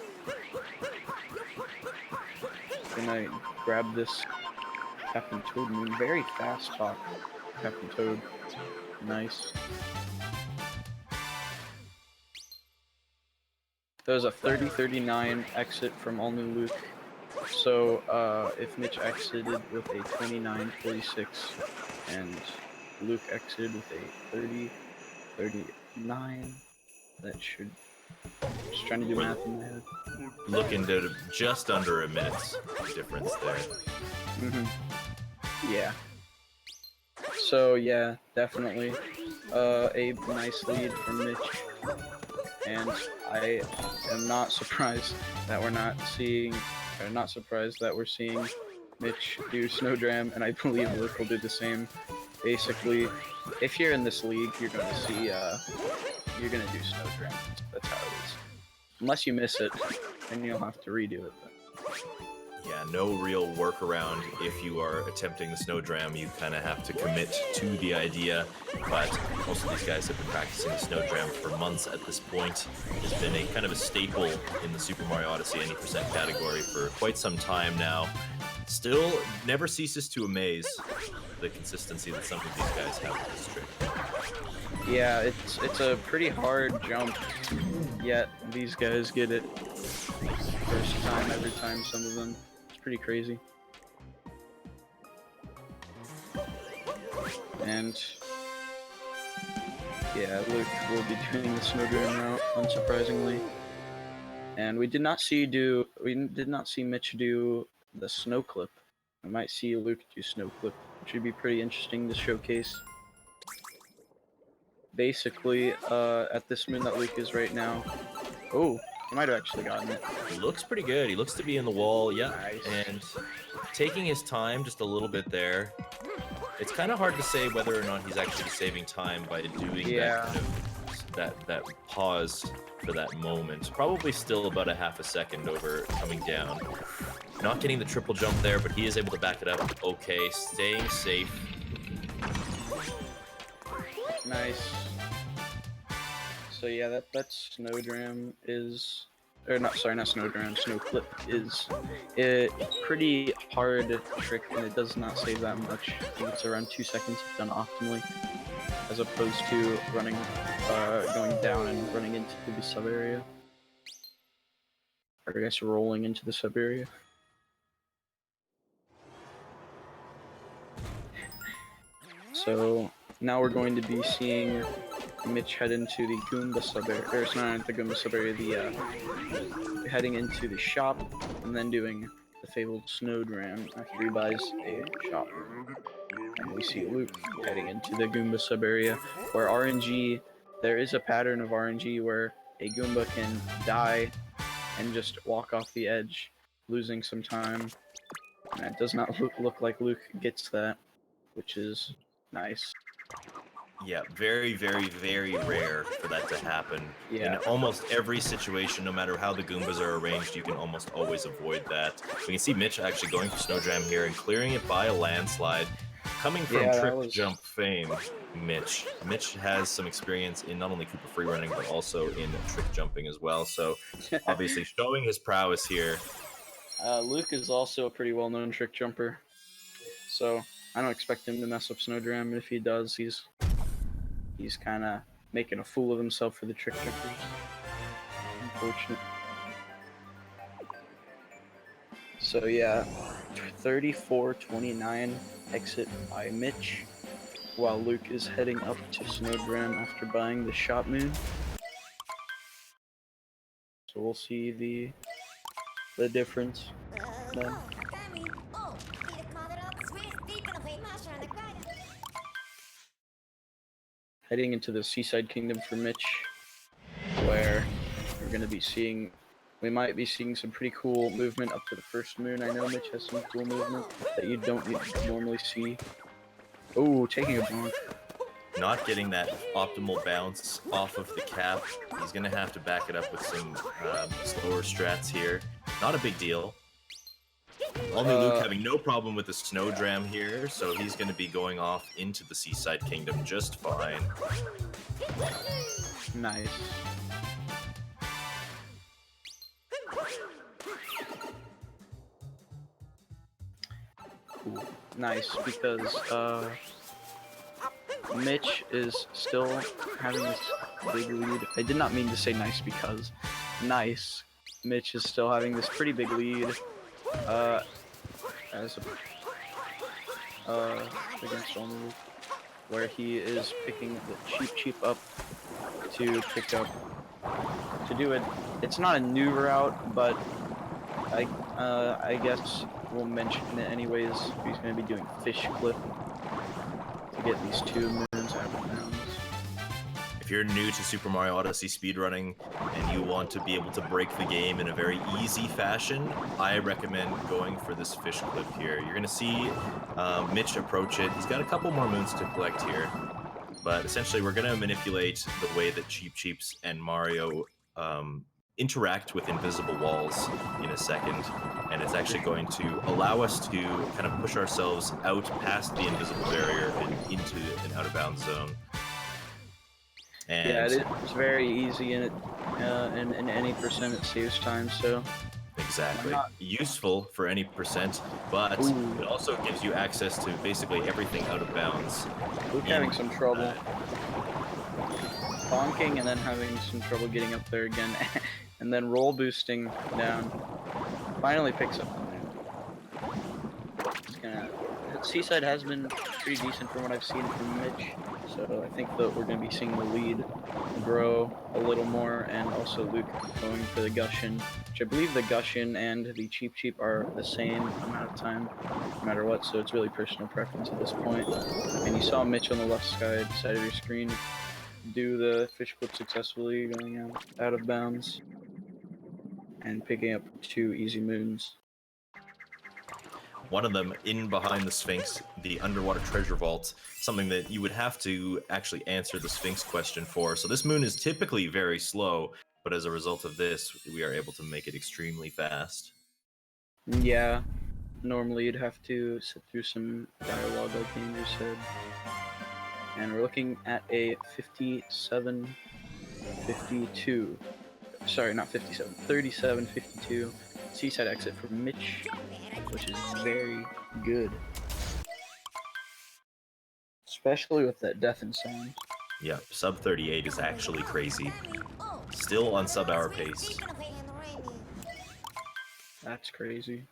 Gonna grab this Captain Toad moon. Very fast talk, Captain Toad. Nice. There's a 30-39 exit from allnewluke. So if Mitch exited with a 29-46 and Luke exited with a 30-39, that should. Just trying to do math in my head. Looking to just under a minute's difference there. Yeah. So yeah, definitely a nice lead from Mitch, and I am not surprised that we're seeing Mitch do Snowdram, and I believe Luke will do the same. Basically, if you're in this league, you're going to see you're gonna do Snowdram. That's how it is. Unless you miss it, then you'll have to redo it. Yeah, no real workaround if you are attempting the Snowdram. You kind of have to commit to the idea, but most of these guys have been practicing the Snowdram for months at this point. It's been a kind of a staple in the Super Mario Odyssey 80% category for quite some time now. Still never ceases to amaze the consistency that some of these guys have with this trick. Yeah, it's a pretty hard jump, yet these guys get it first time every time, some of them. It's pretty crazy. And yeah, Luke will be doing the Snowdram route, unsurprisingly. And we did not see Mitch do the snow clip. We might see Luke do snow clip, which would be pretty interesting to showcase. Basically, at this moon that Luke is right now. Oh, he might have actually gotten it. He looks pretty good. He looks to be in the wall. Yeah, Nice. and taking his time just a little bit there. It's kind of hard to say whether or not he's actually saving time by doing that kind of that pause for that moment. Probably still about a half a second over coming down. Not getting the triple jump there, but he is able to back it up. Okay, staying safe. Nice. So yeah, that Snowdram is, or not, sorry, not Snowdram, Snow Clip is a pretty hard trick, and it does not save that much. I think it's around 2 seconds if done optimally, as opposed to running, going down and running into the sub area, or I guess rolling into the sub area. So now we're going to be seeing Mitch head into the Goomba sub area, or it's not the Goomba sub area, the heading into the shop, and then doing the fabled Snowdram after he buys a shop. And we see Luke heading into the Goomba sub area, where RNG, there is a pattern of RNG where a Goomba can die and just walk off the edge, losing some time. And it does not look like Luke gets that, which is nice. Yeah, very, very, very rare for that to happen. Yeah. In almost every situation, no matter how the Goombas are arranged, you can almost always avoid that. We can see Mitch actually going for Snowdram here and clearing it by a landslide. Coming from trick jump fame, Mitch. Mitch has some experience in not only Koopa free running, but also in trick jumping as well. So obviously showing his prowess here. Luke is also a pretty well-known trick jumper. So I don't expect him to mess up Snowdram, and if he does, he's kind of making a fool of himself for the trick jumpers. Unfortunate. So yeah, 34-29 exit by Mitch, while Luke is heading up to Snowdram after buying the shop moon. So we'll see the difference then. Heading into the Seaside Kingdom for Mitch, where we're going to be seeing, we might be seeing some pretty cool movement up to the first moon. I know Mitch has some cool movement that you don't normally see. Oh, taking a bonk. Not getting that optimal bounce off of the cap. He's going to have to back it up with some slower strats here. Not a big deal. allnewluke having no problem with the Snowdram here, so he's going to be going off into the Seaside Kingdom just fine. Nice. Cool. Nice, because Mitch is still having this big lead. I did not mean to say nice because nice. Mitch is still having this pretty big lead. As against allnewluke, where he is picking the cheap up to pick up to do it. It's not a new route, but I guess we'll mention it anyways. He's going to be doing fish clip to get these 2 moons out of bounds. If you're new to Super Mario Odyssey speedrunning and you want to be able to break the game in a very easy fashion, I recommend going for this fish clip here. You're going to see Mitch approach it. He's got a couple more moons to collect here, but essentially we're going to manipulate the way that Cheep Cheeps and Mario interact with invisible walls in a second, and it's actually going to allow us to kind of push ourselves out past the invisible barrier and into an out-of-bounds zone. And yeah, it's very easy, and in any percent it saves time. So Exactly. not? Useful for any percent, but Ooh. it also gives you access to basically everything out of bounds. Luke having some trouble. Bonking and then having some trouble getting up there again. And then roll boosting down. Finally picks up the move. It's gonna... Seaside has been pretty decent from what I've seen from Mitch. So I think that we're going to be seeing the lead grow a little more, and also Luke going for the Gushin, which I believe the Gushin and the Cheap Cheap are the same amount of time, no matter what, so it's really personal preference at this point. And you saw Mitch on the left side of your screen do the fish flip successfully, going out of bounds, and picking up 2 easy moons. One of them in behind the Sphinx, the underwater treasure vault, something that you would have to actually answer the Sphinx question for. So this moon is typically very slow, but as a result of this, we are able to make it extremely fast. Yeah, normally you'd have to sit through some dialogue like Andrew said. And we're looking at a 57-52. Sorry, not 57. 37-52. Seaside exit for Mitch, which is very good. Especially with that death and sound. Yeah, sub 38 is actually crazy. Still on sub-hour pace. That's crazy.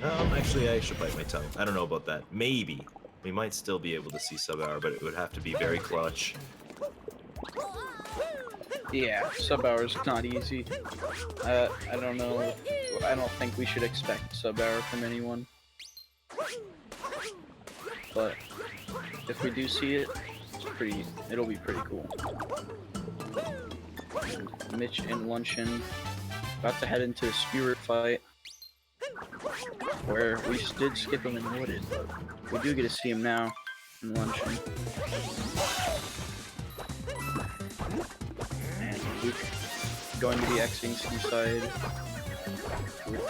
Actually, I should bite my tongue. I don't know about that. Maybe. We might still be able to see sub-hour, but it would have to be very clutch. Yeah, sub-hour is not easy. I don't know. I don't think we should expect sub-hour from anyone. But if we do see it, it'll be pretty cool. And Mitch and Luncheon about to head into a spirit fight, where we did skip him in Wooded, but we do get to see him now in Luncheon. And Luke going to be exiting Seaside with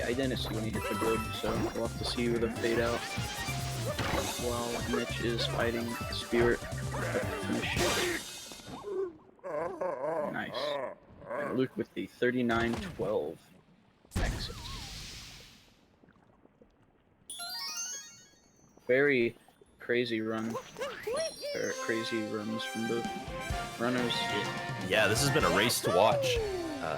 I didn't see when he hit the grid, so we'll have to see with a fade out. While Mitch is fighting Spirit at the finish. Nice. And Luke with the 39-12 exit. Very crazy run. Or crazy runs from both runners. Yeah, this has been a race to watch.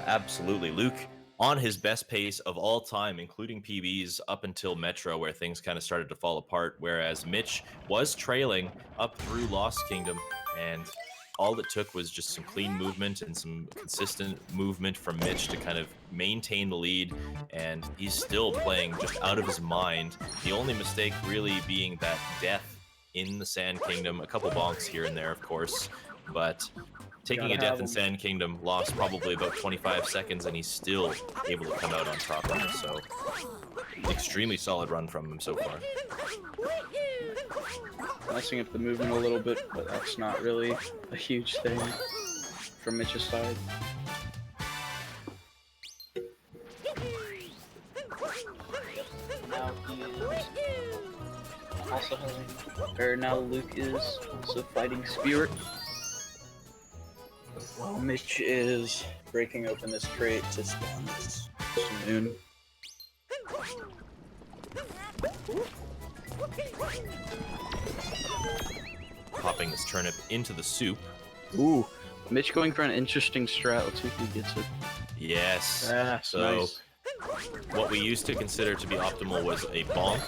Absolutely. Luke on his best pace of all time, including PBs up until Metro, where things kind of started to fall apart, whereas Mitch was trailing up through Lost Kingdom, and all it took was just some clean movement and some consistent movement from Mitch to kind of maintain the lead, and he's still playing just out of his mind. The only mistake really being that death in the Sand Kingdom, a couple bonks here and there, of course, but taking a death in Sand Kingdom lost probably about 25 seconds, and he's still able to come out on top of it. So, extremely solid run from him so far. Messing up the movement a little bit, but that's not really a huge thing from Mitch's side. Now he is also having, or now Luke is also fighting Spirit. While Mitch is breaking open this crate to spawn this moon. Popping this turnip into the soup. Ooh, Mitch going for an interesting strat. Let's see if he gets it. Yes. So nice. What we used to consider to be optimal was a bonk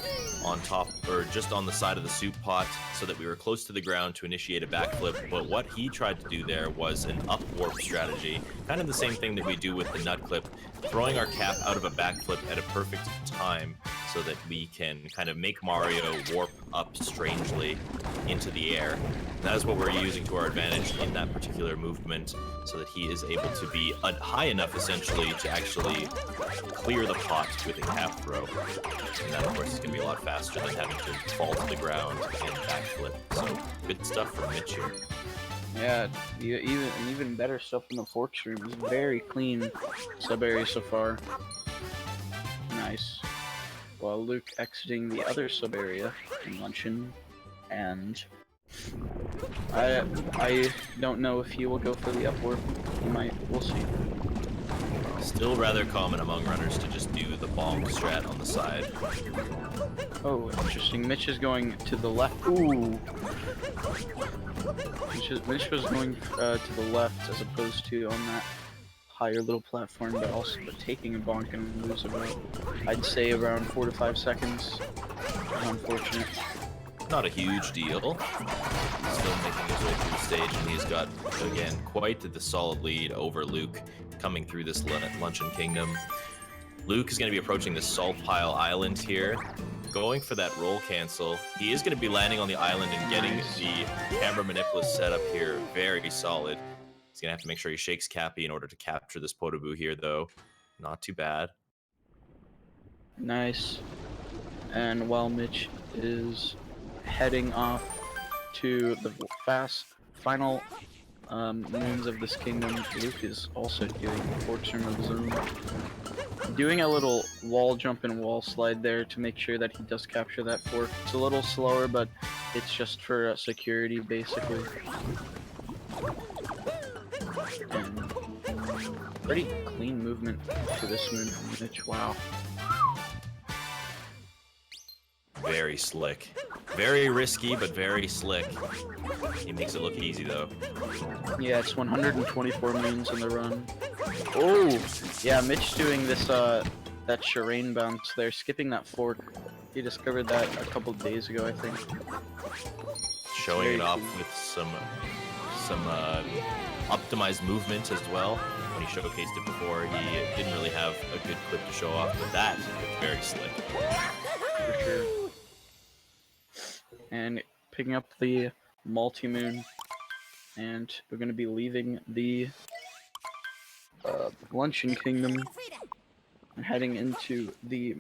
on top, or just on the side of the soup pot, so that we were close to the ground to initiate a backflip. But what he tried to do there was an up warp strategy, kind of the same thing that we do with the nut clip, throwing our cap out of a backflip at a perfect time so that we can kind of make Mario warp up strangely into the air. That is what we're using to our advantage in that particular movement, so that he is able to be high enough, essentially, to actually clear the pot with a cap throw. And that, of course, is going to be a lot faster than having to fall to the ground and backflip. So, good stuff from Mitch here. Yeah, even better stuff in the fork stream. It's very clean sub-area so far. Nice. While Luke exiting the other sub-area in Luncheon, and I don't know if he will go for the upward. He might. We'll see. Still rather common among runners to just do the bonk strat on the side. Oh, interesting. Mitch is going to the left. Ooh. Mitch was going to the left as opposed to on that higher little platform, but also taking a bonk and lose about, I'd say, around 4 to 5 seconds. Unfortunate. Not a huge deal. Still making his way through the stage, and he's got, again, quite the solid lead over Luke coming through this Luncheon Kingdom. Luke is going to be approaching the Salt Pile Island here, going for that roll cancel. He is going to be landing on the island and getting the camera manipulus setup here very solid. He's going to have to make sure he shakes Cappy in order to capture this Podoboo here, though. Not too bad. Nice. And while Mitch is heading off to the final moons of this kingdom, Luke is also doing the Fortune of his own. Doing a little wall jump and wall slide there to make sure that he does capture that fork. It's a little slower, but it's just for security, basically. And pretty clean movement to this moon from Mitch. Wow. Very slick. Very risky, but very slick. He makes it look easy, though. Yeah, it's 124 moons in the run. Oh! Yeah, Mitch doing this, that Shireen bounce there, skipping that fork. He discovered that a couple days ago, I think. Showing it off with some optimized movement as well. When he showcased it before, he didn't really have a good clip to show off, but that looked very slick. For sure. And picking up the multi-moon, and we're going to be leaving the Luncheon Kingdom and heading into the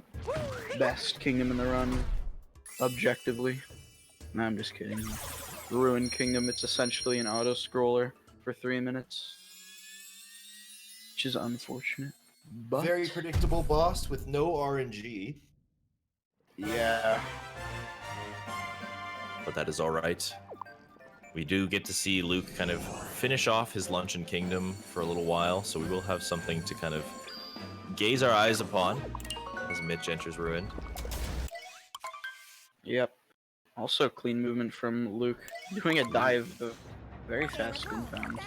best kingdom in the run, objectively. No, I'm just kidding. Ruin Kingdom, it's essentially an auto-scroller for 3 minutes, which is unfortunate. But very predictable boss with no RNG. yeah. But that is all right. We do get to see Luke kind of finish off his Luncheon Kingdom for a little while, so we will have something to kind of gaze our eyes upon as Mitch enters Ruin. Yep. Also clean movement from Luke. Doing a dive, the very fast spin found.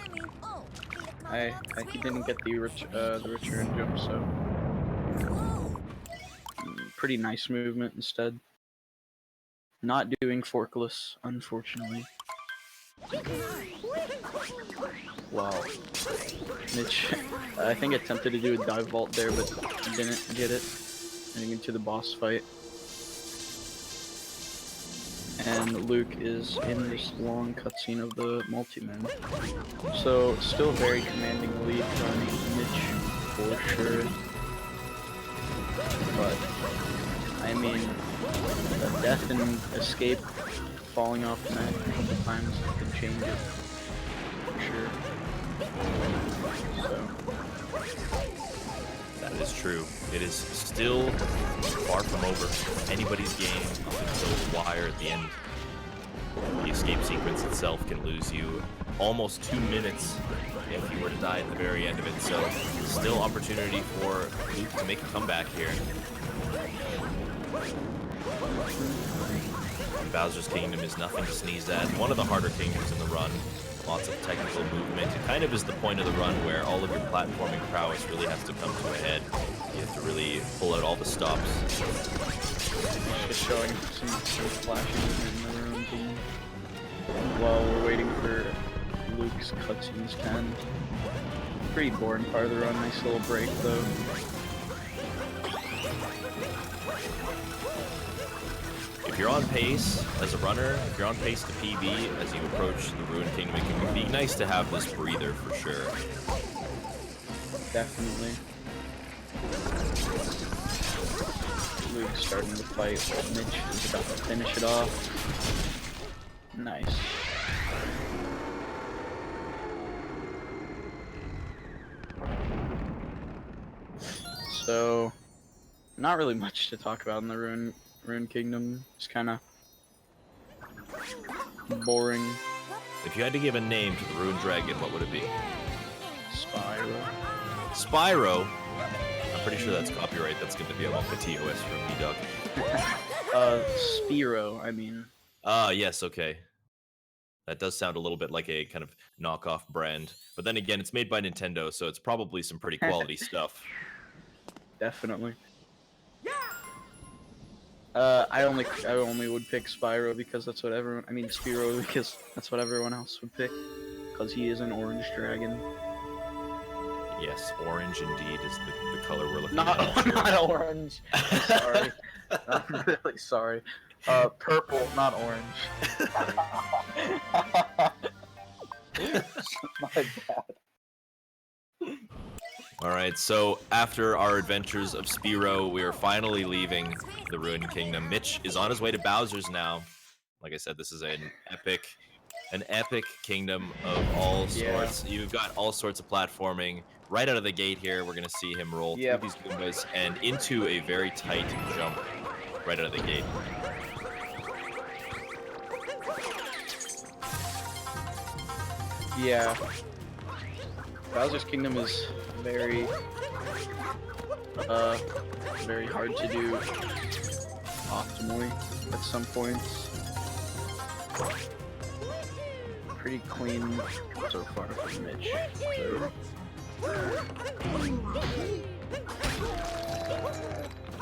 He didn't get the return jump, so pretty nice movement instead. Not doing forkless, unfortunately. Wow. Mitch, I think attempted to do a dive vault there, but didn't get it. Heading into the boss fight. And Luke is in this long cutscene of the multi-man. So, still very commanding lead on Mitch, for sure. But, I mean, the death and escape, falling off the net a couple times can change it, for sure. So. That is true. It is still far from over. Anybody's game until the wire at the end. The escape sequence itself can lose you almost 2 minutes if you were to die at the very end of it. So still opportunity for Luke to make a comeback here. And Bowser's Kingdom is nothing to sneeze at. One of the harder kingdoms in the run. Lots of technical movement. It kind of is the point of the run where all of your platforming prowess really has to come to a head. You have to really pull out all the stops. Just showing some flashy movement in the room team. While we're waiting for Luke's cutscenes to end. Pretty boring part of the run. Nice little break though. If you're on pace as a runner, if you're on pace to PB as you approach the Ruined Kingdom, it can be nice to have this breather for sure. Definitely. Luke starting the fight while Mitch is about to finish it off. Nice. So, not really much to talk about in the Ruined Kingdom. It's kind of boring. If you had to give a name to the Ruined Dragon, what would it be? Spyro. Spyro? I'm pretty sure that's copyright. That's going to be a lump of TOS from me, Doug. Spiro, I mean. Ah, yes, okay. That does sound a little bit like a kind of knockoff brand. But then again, it's made by Nintendo, so it's probably some pretty quality stuff. Definitely. I only would pick Spyro because that's what everyone. I mean Spiro because that's what everyone else would pick. Because he is an orange dragon. Yes, orange indeed is the color we're looking Not at. not orange. I'm sorry. I'm really sorry. Purple, not orange. My bad. All right, so after our adventures of Spiro, we are finally leaving the Ruined Kingdom. Mitch is on his way to Bowser's now. Like I said, this is an epic kingdom of all sorts. Yeah. You've got all sorts of platforming. Right out of the gate here, we're going to see him roll through these Goombas and into a very tight jump right out of the gate. Yeah. Bowser's Kingdom is very hard to do optimally at some points. Pretty clean so far from Mitch. So.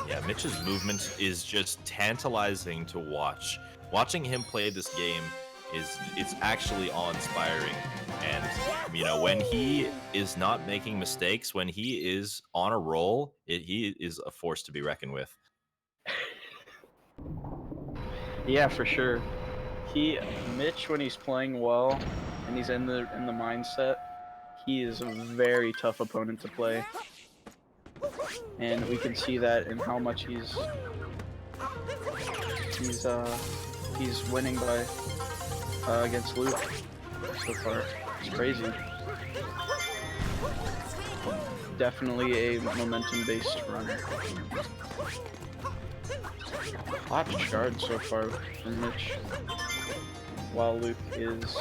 Yeah, Mitch's movement is just tantalizing to watch. Watching him play this game it's actually awe-inspiring. And you know, when he is not making mistakes, when he is on a roll, he is a force to be reckoned with. Yeah, for sure. Mitch, when he's playing well and he's in the mindset, he is a very tough opponent to play. And we can see that in how much he's winning by against Luke so far. It's crazy. Definitely a momentum-based runner. Hot shard so far from Mitch, while Luke is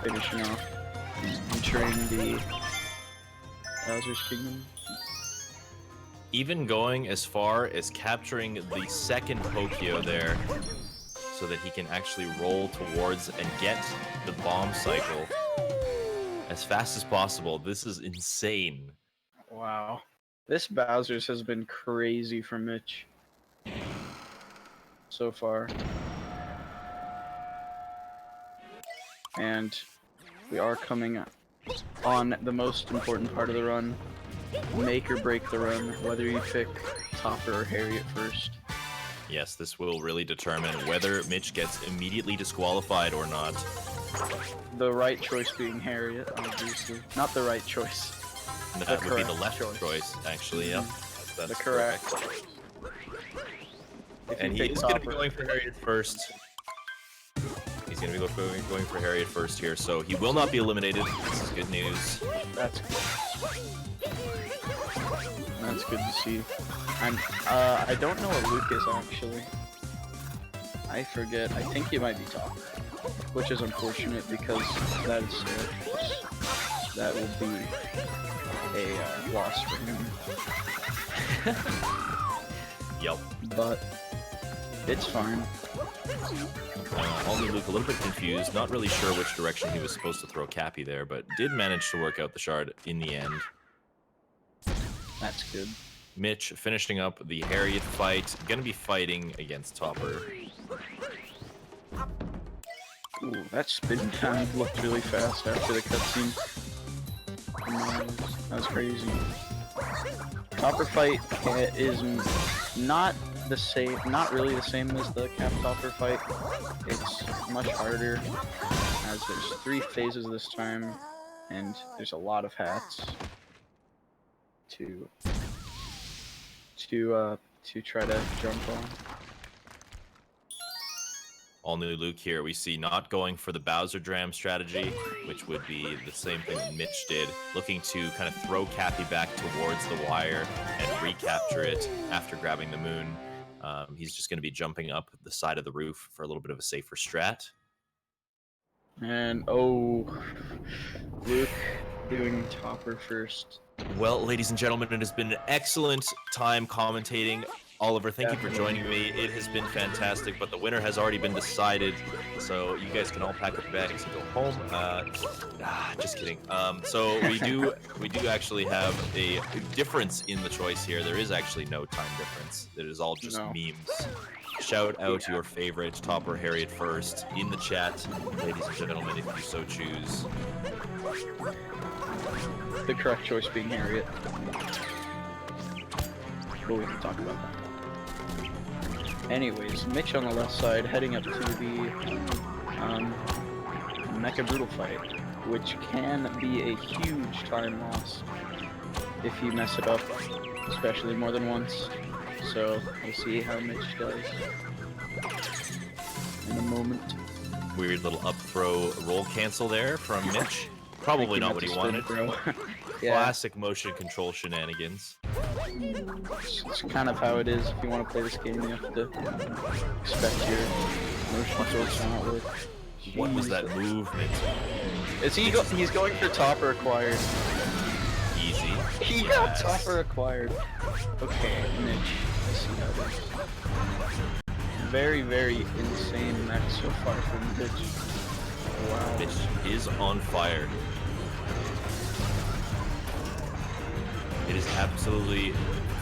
finishing off, entering the Bowser's Kingdom. Even going as far as capturing the second Pokio there, so that he can actually roll towards and get the bomb cycle as fast as possible. This is insane. Wow. This Bowser's has been crazy for Mitch so far. And we are coming on the most important part of the run. Make or break the run, whether you pick Topper or Harriet first. Yes, this will really determine whether Mitch gets immediately disqualified or not. The right choice being Harriet, obviously. Not the right choice. That would be the left choice, actually, yeah. That's the correct. And he is going to be going for Harriet first. He's going to be going for Harriet first here, so he will not be eliminated. This is good news. That's good. That's good to see. I don't know what Luke is actually. I forget. I think he might be top, which is unfortunate because that is that would be a loss for him. Yep. But it's fine. Only Luke a little bit confused, not really sure which direction he was supposed to throw Cappy there, but did manage to work out the shard in the end. That's good. Mitch finishing up the Harriet fight, gonna be fighting against Topper. Ooh, that spin time looked really fast after the cutscene. That was crazy. Topper fight is not the same, not really the same as the Cap Topper fight. It's much harder, as there's 3 phases this time, and there's a lot of hats to try to jump on. All new Luke here, we see not going for the Bowser Dram strategy, which would be the same thing that Mitch did, looking to kind of throw Cappy back towards the wire and recapture it after grabbing the moon. He's just going to be jumping up the side of the roof for a little bit of a safer strat. And oh, Luke doing Topper first. Well, ladies and gentlemen, it has been an excellent time commentating. Oliver, thank you for joining me. It has been fantastic, but the winner has already been decided, so you guys can all pack up your bags and go home. Just kidding. So we do actually have a difference in the choice here. There is actually no time difference. It is all just memes. Shout out your favorite Topper Harriet first in the chat, ladies and gentlemen, if you so choose. The correct choice being Harriet. But we can talk about that. Anyways, Mitch on the left side heading up to the Mecha Brutal fight, which can be a huge time loss if you mess it up, especially more than once. So we'll see how Mitch does in a moment. Weird little up throw roll cancel there from Mitch. Probably not what he wanted. Yeah. Classic motion control shenanigans. It's kind of how it is. If you want to play this game, you have to expect your motion controls to not work. What was that movement? Is he? He's going for Topper acquired. Easy. He got Topper acquired. Okay, Mitch. I see how it is. Very, very insane mech so far from Mitch. Wow. Mitch is on fire. It is absolutely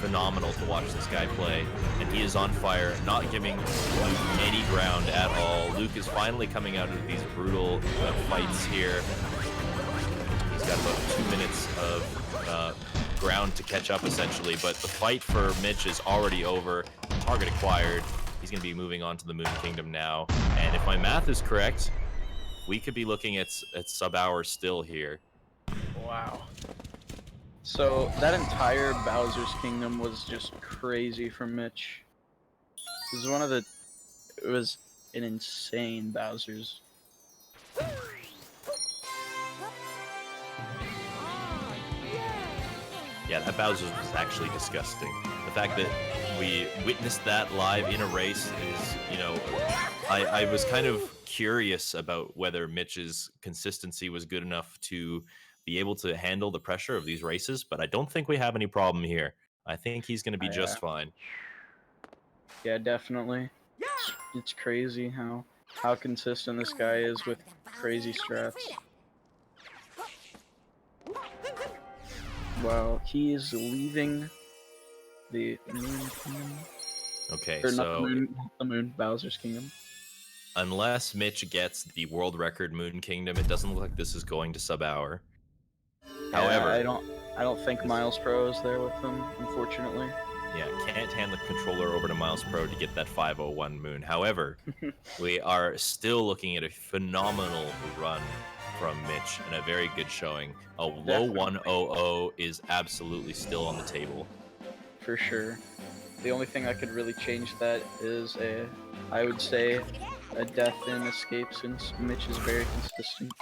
phenomenal to watch this guy play, and he is on fire, not giving Luke any ground at all. Luke is finally coming out of these brutal fights here. He's got about 2 minutes of ground to catch up, essentially, but the fight for Mitch is already over. Target acquired. He's going to be moving on to the Moon Kingdom now, and if my math is correct, we could be looking at sub-hour still here. Wow. So that entire Bowser's Kingdom was just crazy for Mitch. It was it was an insane Bowser's. Yeah, that Bowser's was actually disgusting. The fact that we witnessed that live in a race is, you know, I was kind of curious about whether Mitch's consistency was good enough to be able to handle the pressure of these races, but I don't think we have any problem here. I think he's going to be just fine. Yeah, definitely. It's crazy how consistent this guy is with crazy strats. Wow, he is leaving the Moon Kingdom. Okay, or so not the moon, Bowser's Kingdom. Unless Mitch gets the world record Moon Kingdom, it doesn't look like this is going to sub-hour. However, I don't think Miles Pro is there with him, unfortunately. Yeah, can't hand the controller over to Miles Pro to get that 501 Moon. However, we are still looking at a phenomenal run from Mitch and a very good showing. A low 100 is absolutely still on the table. For sure. The only thing that could really change that is I would say, a death in escape, since Mitch is very consistent.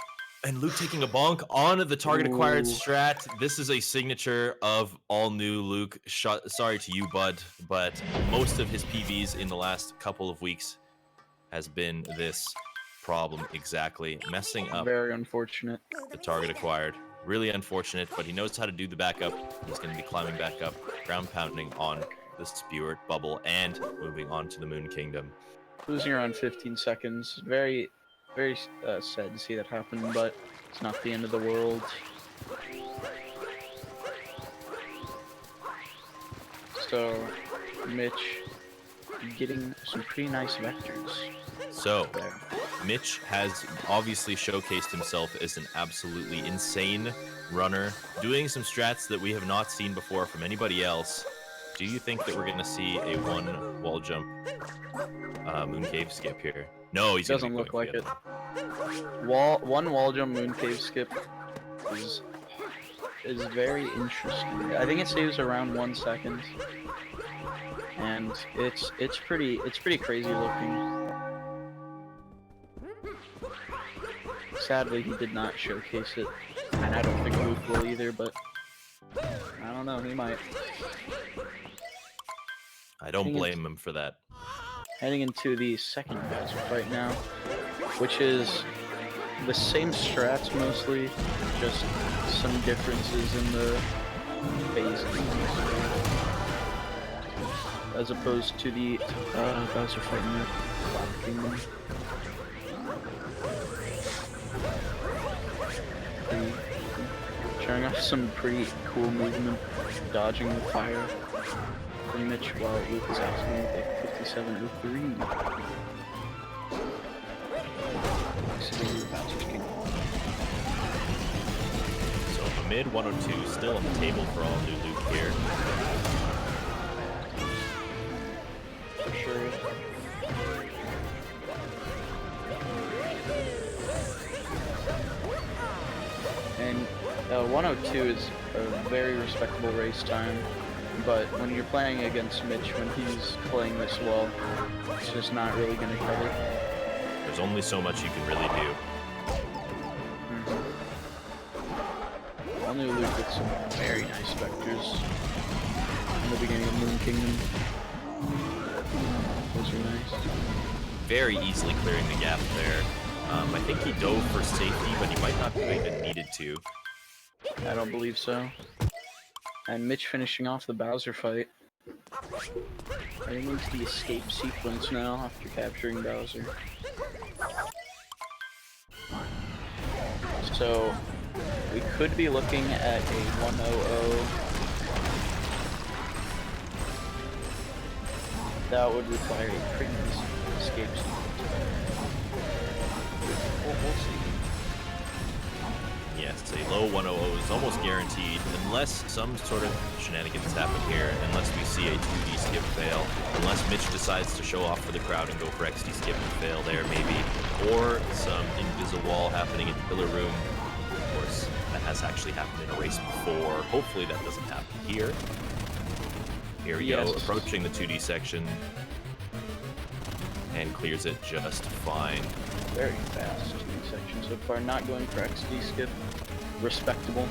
And Luke taking a bonk on the target acquired Ooh. strat. This is a signature of all new Luke. Sorry to you, bud, but most of his PVs in the last couple of weeks has been this problem exactly. Messing up. Very unfortunate. The target acquired. Really unfortunate, but he knows how to do the backup. He's going to be climbing back up, ground pounding on the Spirit Bubble, and moving on to the Moon Kingdom. Losing around 15 seconds. Very sad to see that happen, but it's not the end of the world. So, Mitch getting some pretty nice vectors. So, Mitch has obviously showcased himself as an absolutely insane runner, doing some strats that we have not seen before from anybody else. Do you think that we're going to see a one wall jump Moon Cave skip here? No, he doesn't look like it. One wall jump Moon Cave skip is very interesting. I think it saves around 1 second, and it's pretty crazy looking. Sadly, he did not showcase it, and I don't think Luke will either. But I don't know, he might. I don't blame him for that. Heading into the second Bowser fight now, which is the same strats mostly, just some differences in the phases. As opposed to the Bowser fighting the Flower Kingdom. Showing off some pretty cool movement, dodging the fire. Pretty much while Luke is asking with like 5703. Exiting the Bowser's Kingdom. So a mid 102 still on the table for all new Luke here. For sure. And 102 is a very respectable race time, but when you're playing against Mitch when he's playing this well, it's just not really going to cut it. There's only so much you can really do. All new Luke with some very nice vectors in the beginning of Moon Kingdom. Those are nice. Very easily clearing the gap there. I think he dove for safety, but he might not have even needed to. I don't believe so. And Mitch finishing off the Bowser fight. Heading into the escape sequence now after capturing Bowser. So we could be looking at a 100. That would require a pretty nice escape sequence. We'll see. Yes, a low 100 is almost guaranteed, unless some sort of shenanigans happen here, unless we see a 2D skip fail, unless Mitch decides to show off for the crowd and go for XD skip and fail there maybe, or some invisible wall happening in the pillar room. Of course, that has actually happened in a race before. Hopefully that doesn't happen here. Here we go, approaching the 2D section, and clears it just fine. Very fast 2D section so far, not going for XD skip. Respectable.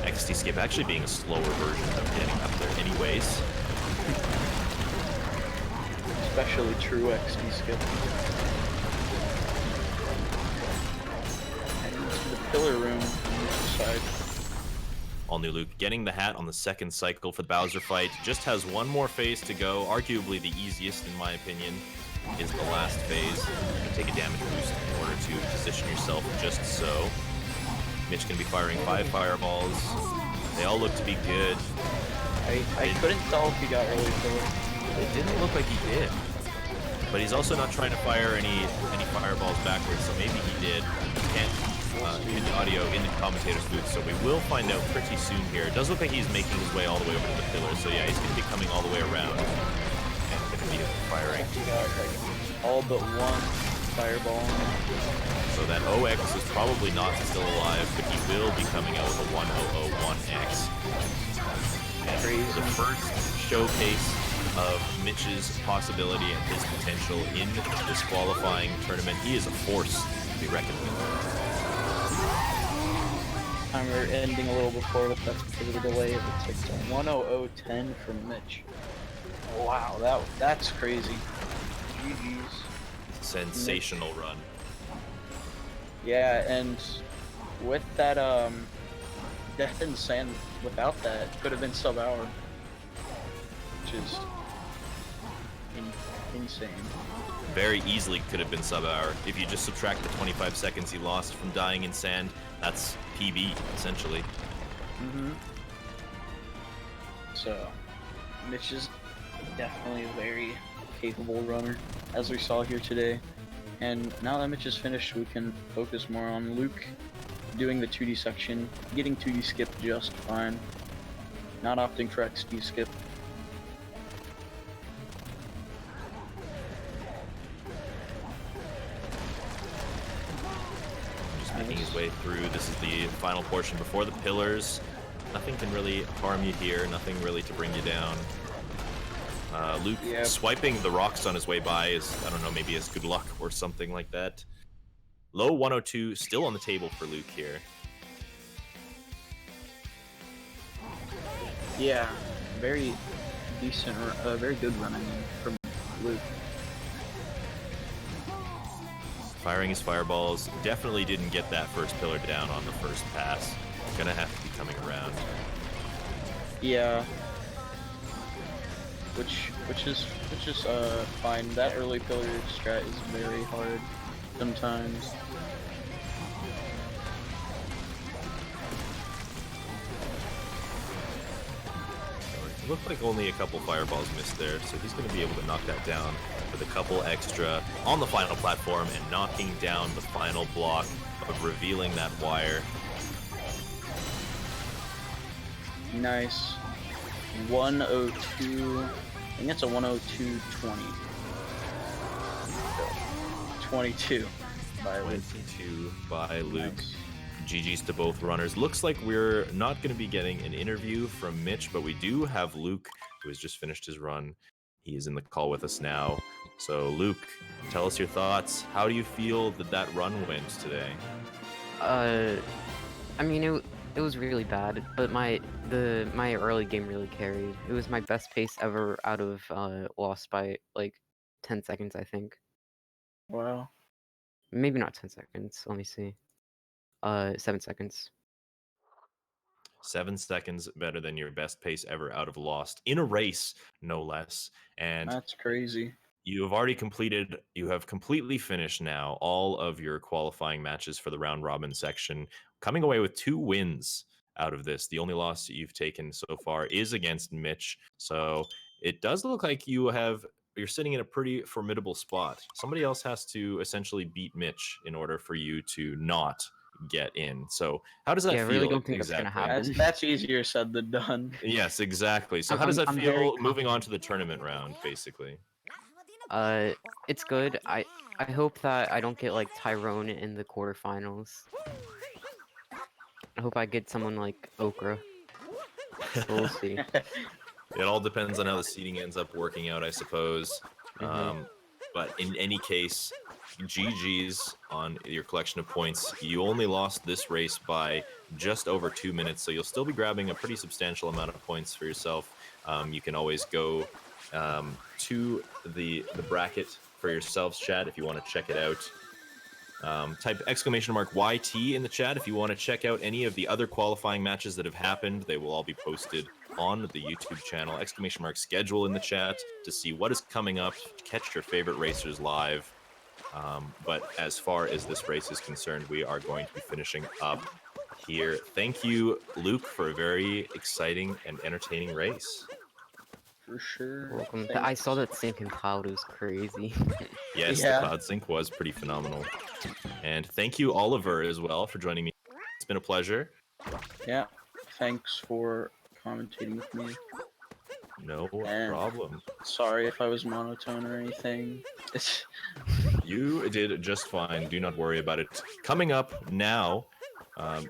XD skip actually being a slower version of getting up there anyways. Especially true XD skip. And into the pillar room on the other side. All new Luke getting the hat on the second cycle for the Bowser fight. Just has one more phase to go. Arguably the easiest, in my opinion, is the last phase. You can take a damage boost in order to position yourself just so. Mitch can be firing 5 fireballs. They all look to be good. I couldn't tell if he got early filler. It didn't look like he did. But he's also not trying to fire any fireballs backwards, so maybe he did. Can't hit the audio in the commentator's booth, so we will find out pretty soon here. It does look like he's making his way all the way over to the pillar, so yeah, he's going to be coming all the way around. And going to be firing. He got like all but one fireball. So that OX is probably not still alive, but he will be coming out with a 1001X. And for the first showcase of Mitch's possibility and his potential in this qualifying tournament, he is a force to be reckoned with. Timer ending a little before, but that's because of the delay. It looks like it's a 10010 from Mitch. Wow, that's crazy. GG's. Sensational run. Yeah, and with that Death in Sand, without that, it could have been sub-hour, which is insane. Very easily could have been sub-hour. If you just subtract the 25 seconds he lost from dying in sand, that's PB, essentially. So, Mitch is definitely a very capable runner, as we saw here today. And now that Mitch is finished, we can focus more on Luke doing the 2D section, getting 2D skip just fine, not opting for XD skip. Just making his way through. This is the final portion before the pillars. Nothing can really harm you here, nothing really to bring you down. Luke swiping the rocks on his way by is, I don't know, maybe as good luck or something like that. Low 102 still on the table for Luke here. Yeah, very decent, very good running from Luke. firing his fireballs. Definitely didn't get that first pillar down on the first pass. Gonna have to be coming around. Yeah. Which is fine. That early pillar strat is very hard sometimes. It looked like only a couple fireballs missed there, so he's going to be able to knock that down with a couple extra on the final platform and knocking down the final block of revealing that wire. Nice. 102. I think that's a 102.20. 22 by Luke. 22 by Luke. Nice. GG's to both runners. Looks like we're not going to be getting an interview from Mitch, but we do have Luke, who has just finished his run. He is in the call with us now. So, Luke, tell us your thoughts. How do you feel that that run went today? I mean, it was really bad, but my early game really carried. It was my best pace ever out of Lost by like 10 seconds, I think. Wow. Maybe not 10 seconds. Let me see. 7 seconds. 7 seconds better than your best pace ever out of Lost in a race, no less. And That's crazy. you have completely finished now all of your qualifying matches for the round robin section, coming away with 2 wins out of this. The only loss that you've taken so far is against Mitch. So it does look like you're sitting in a pretty formidable spot. Somebody else has to essentially beat Mitch in order for you to not get in. So how does that feel? I really don't think exactly? that's gonna happen. That's easier said than done. Yes, exactly. So how does that I'm very feel moving on confident. to the tournament round, basically? It's good. I hope that I don't get like Tyrone in the quarterfinals. I hope I get someone like Okra. We'll see. It all depends on how the seating ends up working out, I suppose. But in any case, GG's on your collection of points. You only lost this race by just over 2 minutes, so you'll still be grabbing a pretty substantial amount of points for yourself. You can always go to the bracket for yourselves, chat, if you want to check it out. Type !YT in the chat if you want to check out any of the other qualifying matches that have happened. They will all be posted on the YouTube channel. !schedule in the chat to see what is coming up, catch your favorite racers live. But as far as this race is concerned, we are going to be finishing up here. Thank you, Luke, for a very exciting and entertaining race. For sure. Welcome. I saw that sinking cloud was crazy. Yes, Yeah. the cloud sync was pretty phenomenal. And thank you, Oliver, as well, for joining me. It's been a pleasure. Yeah. Thanks for commentating with me. No And problem. sorry if I was monotone or anything. You did just fine. Do not worry about it. Coming up now,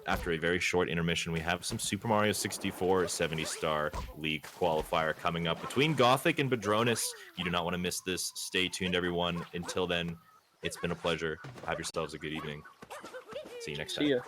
after a very short intermission, we have some Super Mario 64 70-star League qualifier coming up between Gothic and Badronis. You do not want to miss this. Stay tuned, everyone. Until then, it's been a pleasure. Have yourselves a good evening. See you next time. See ya.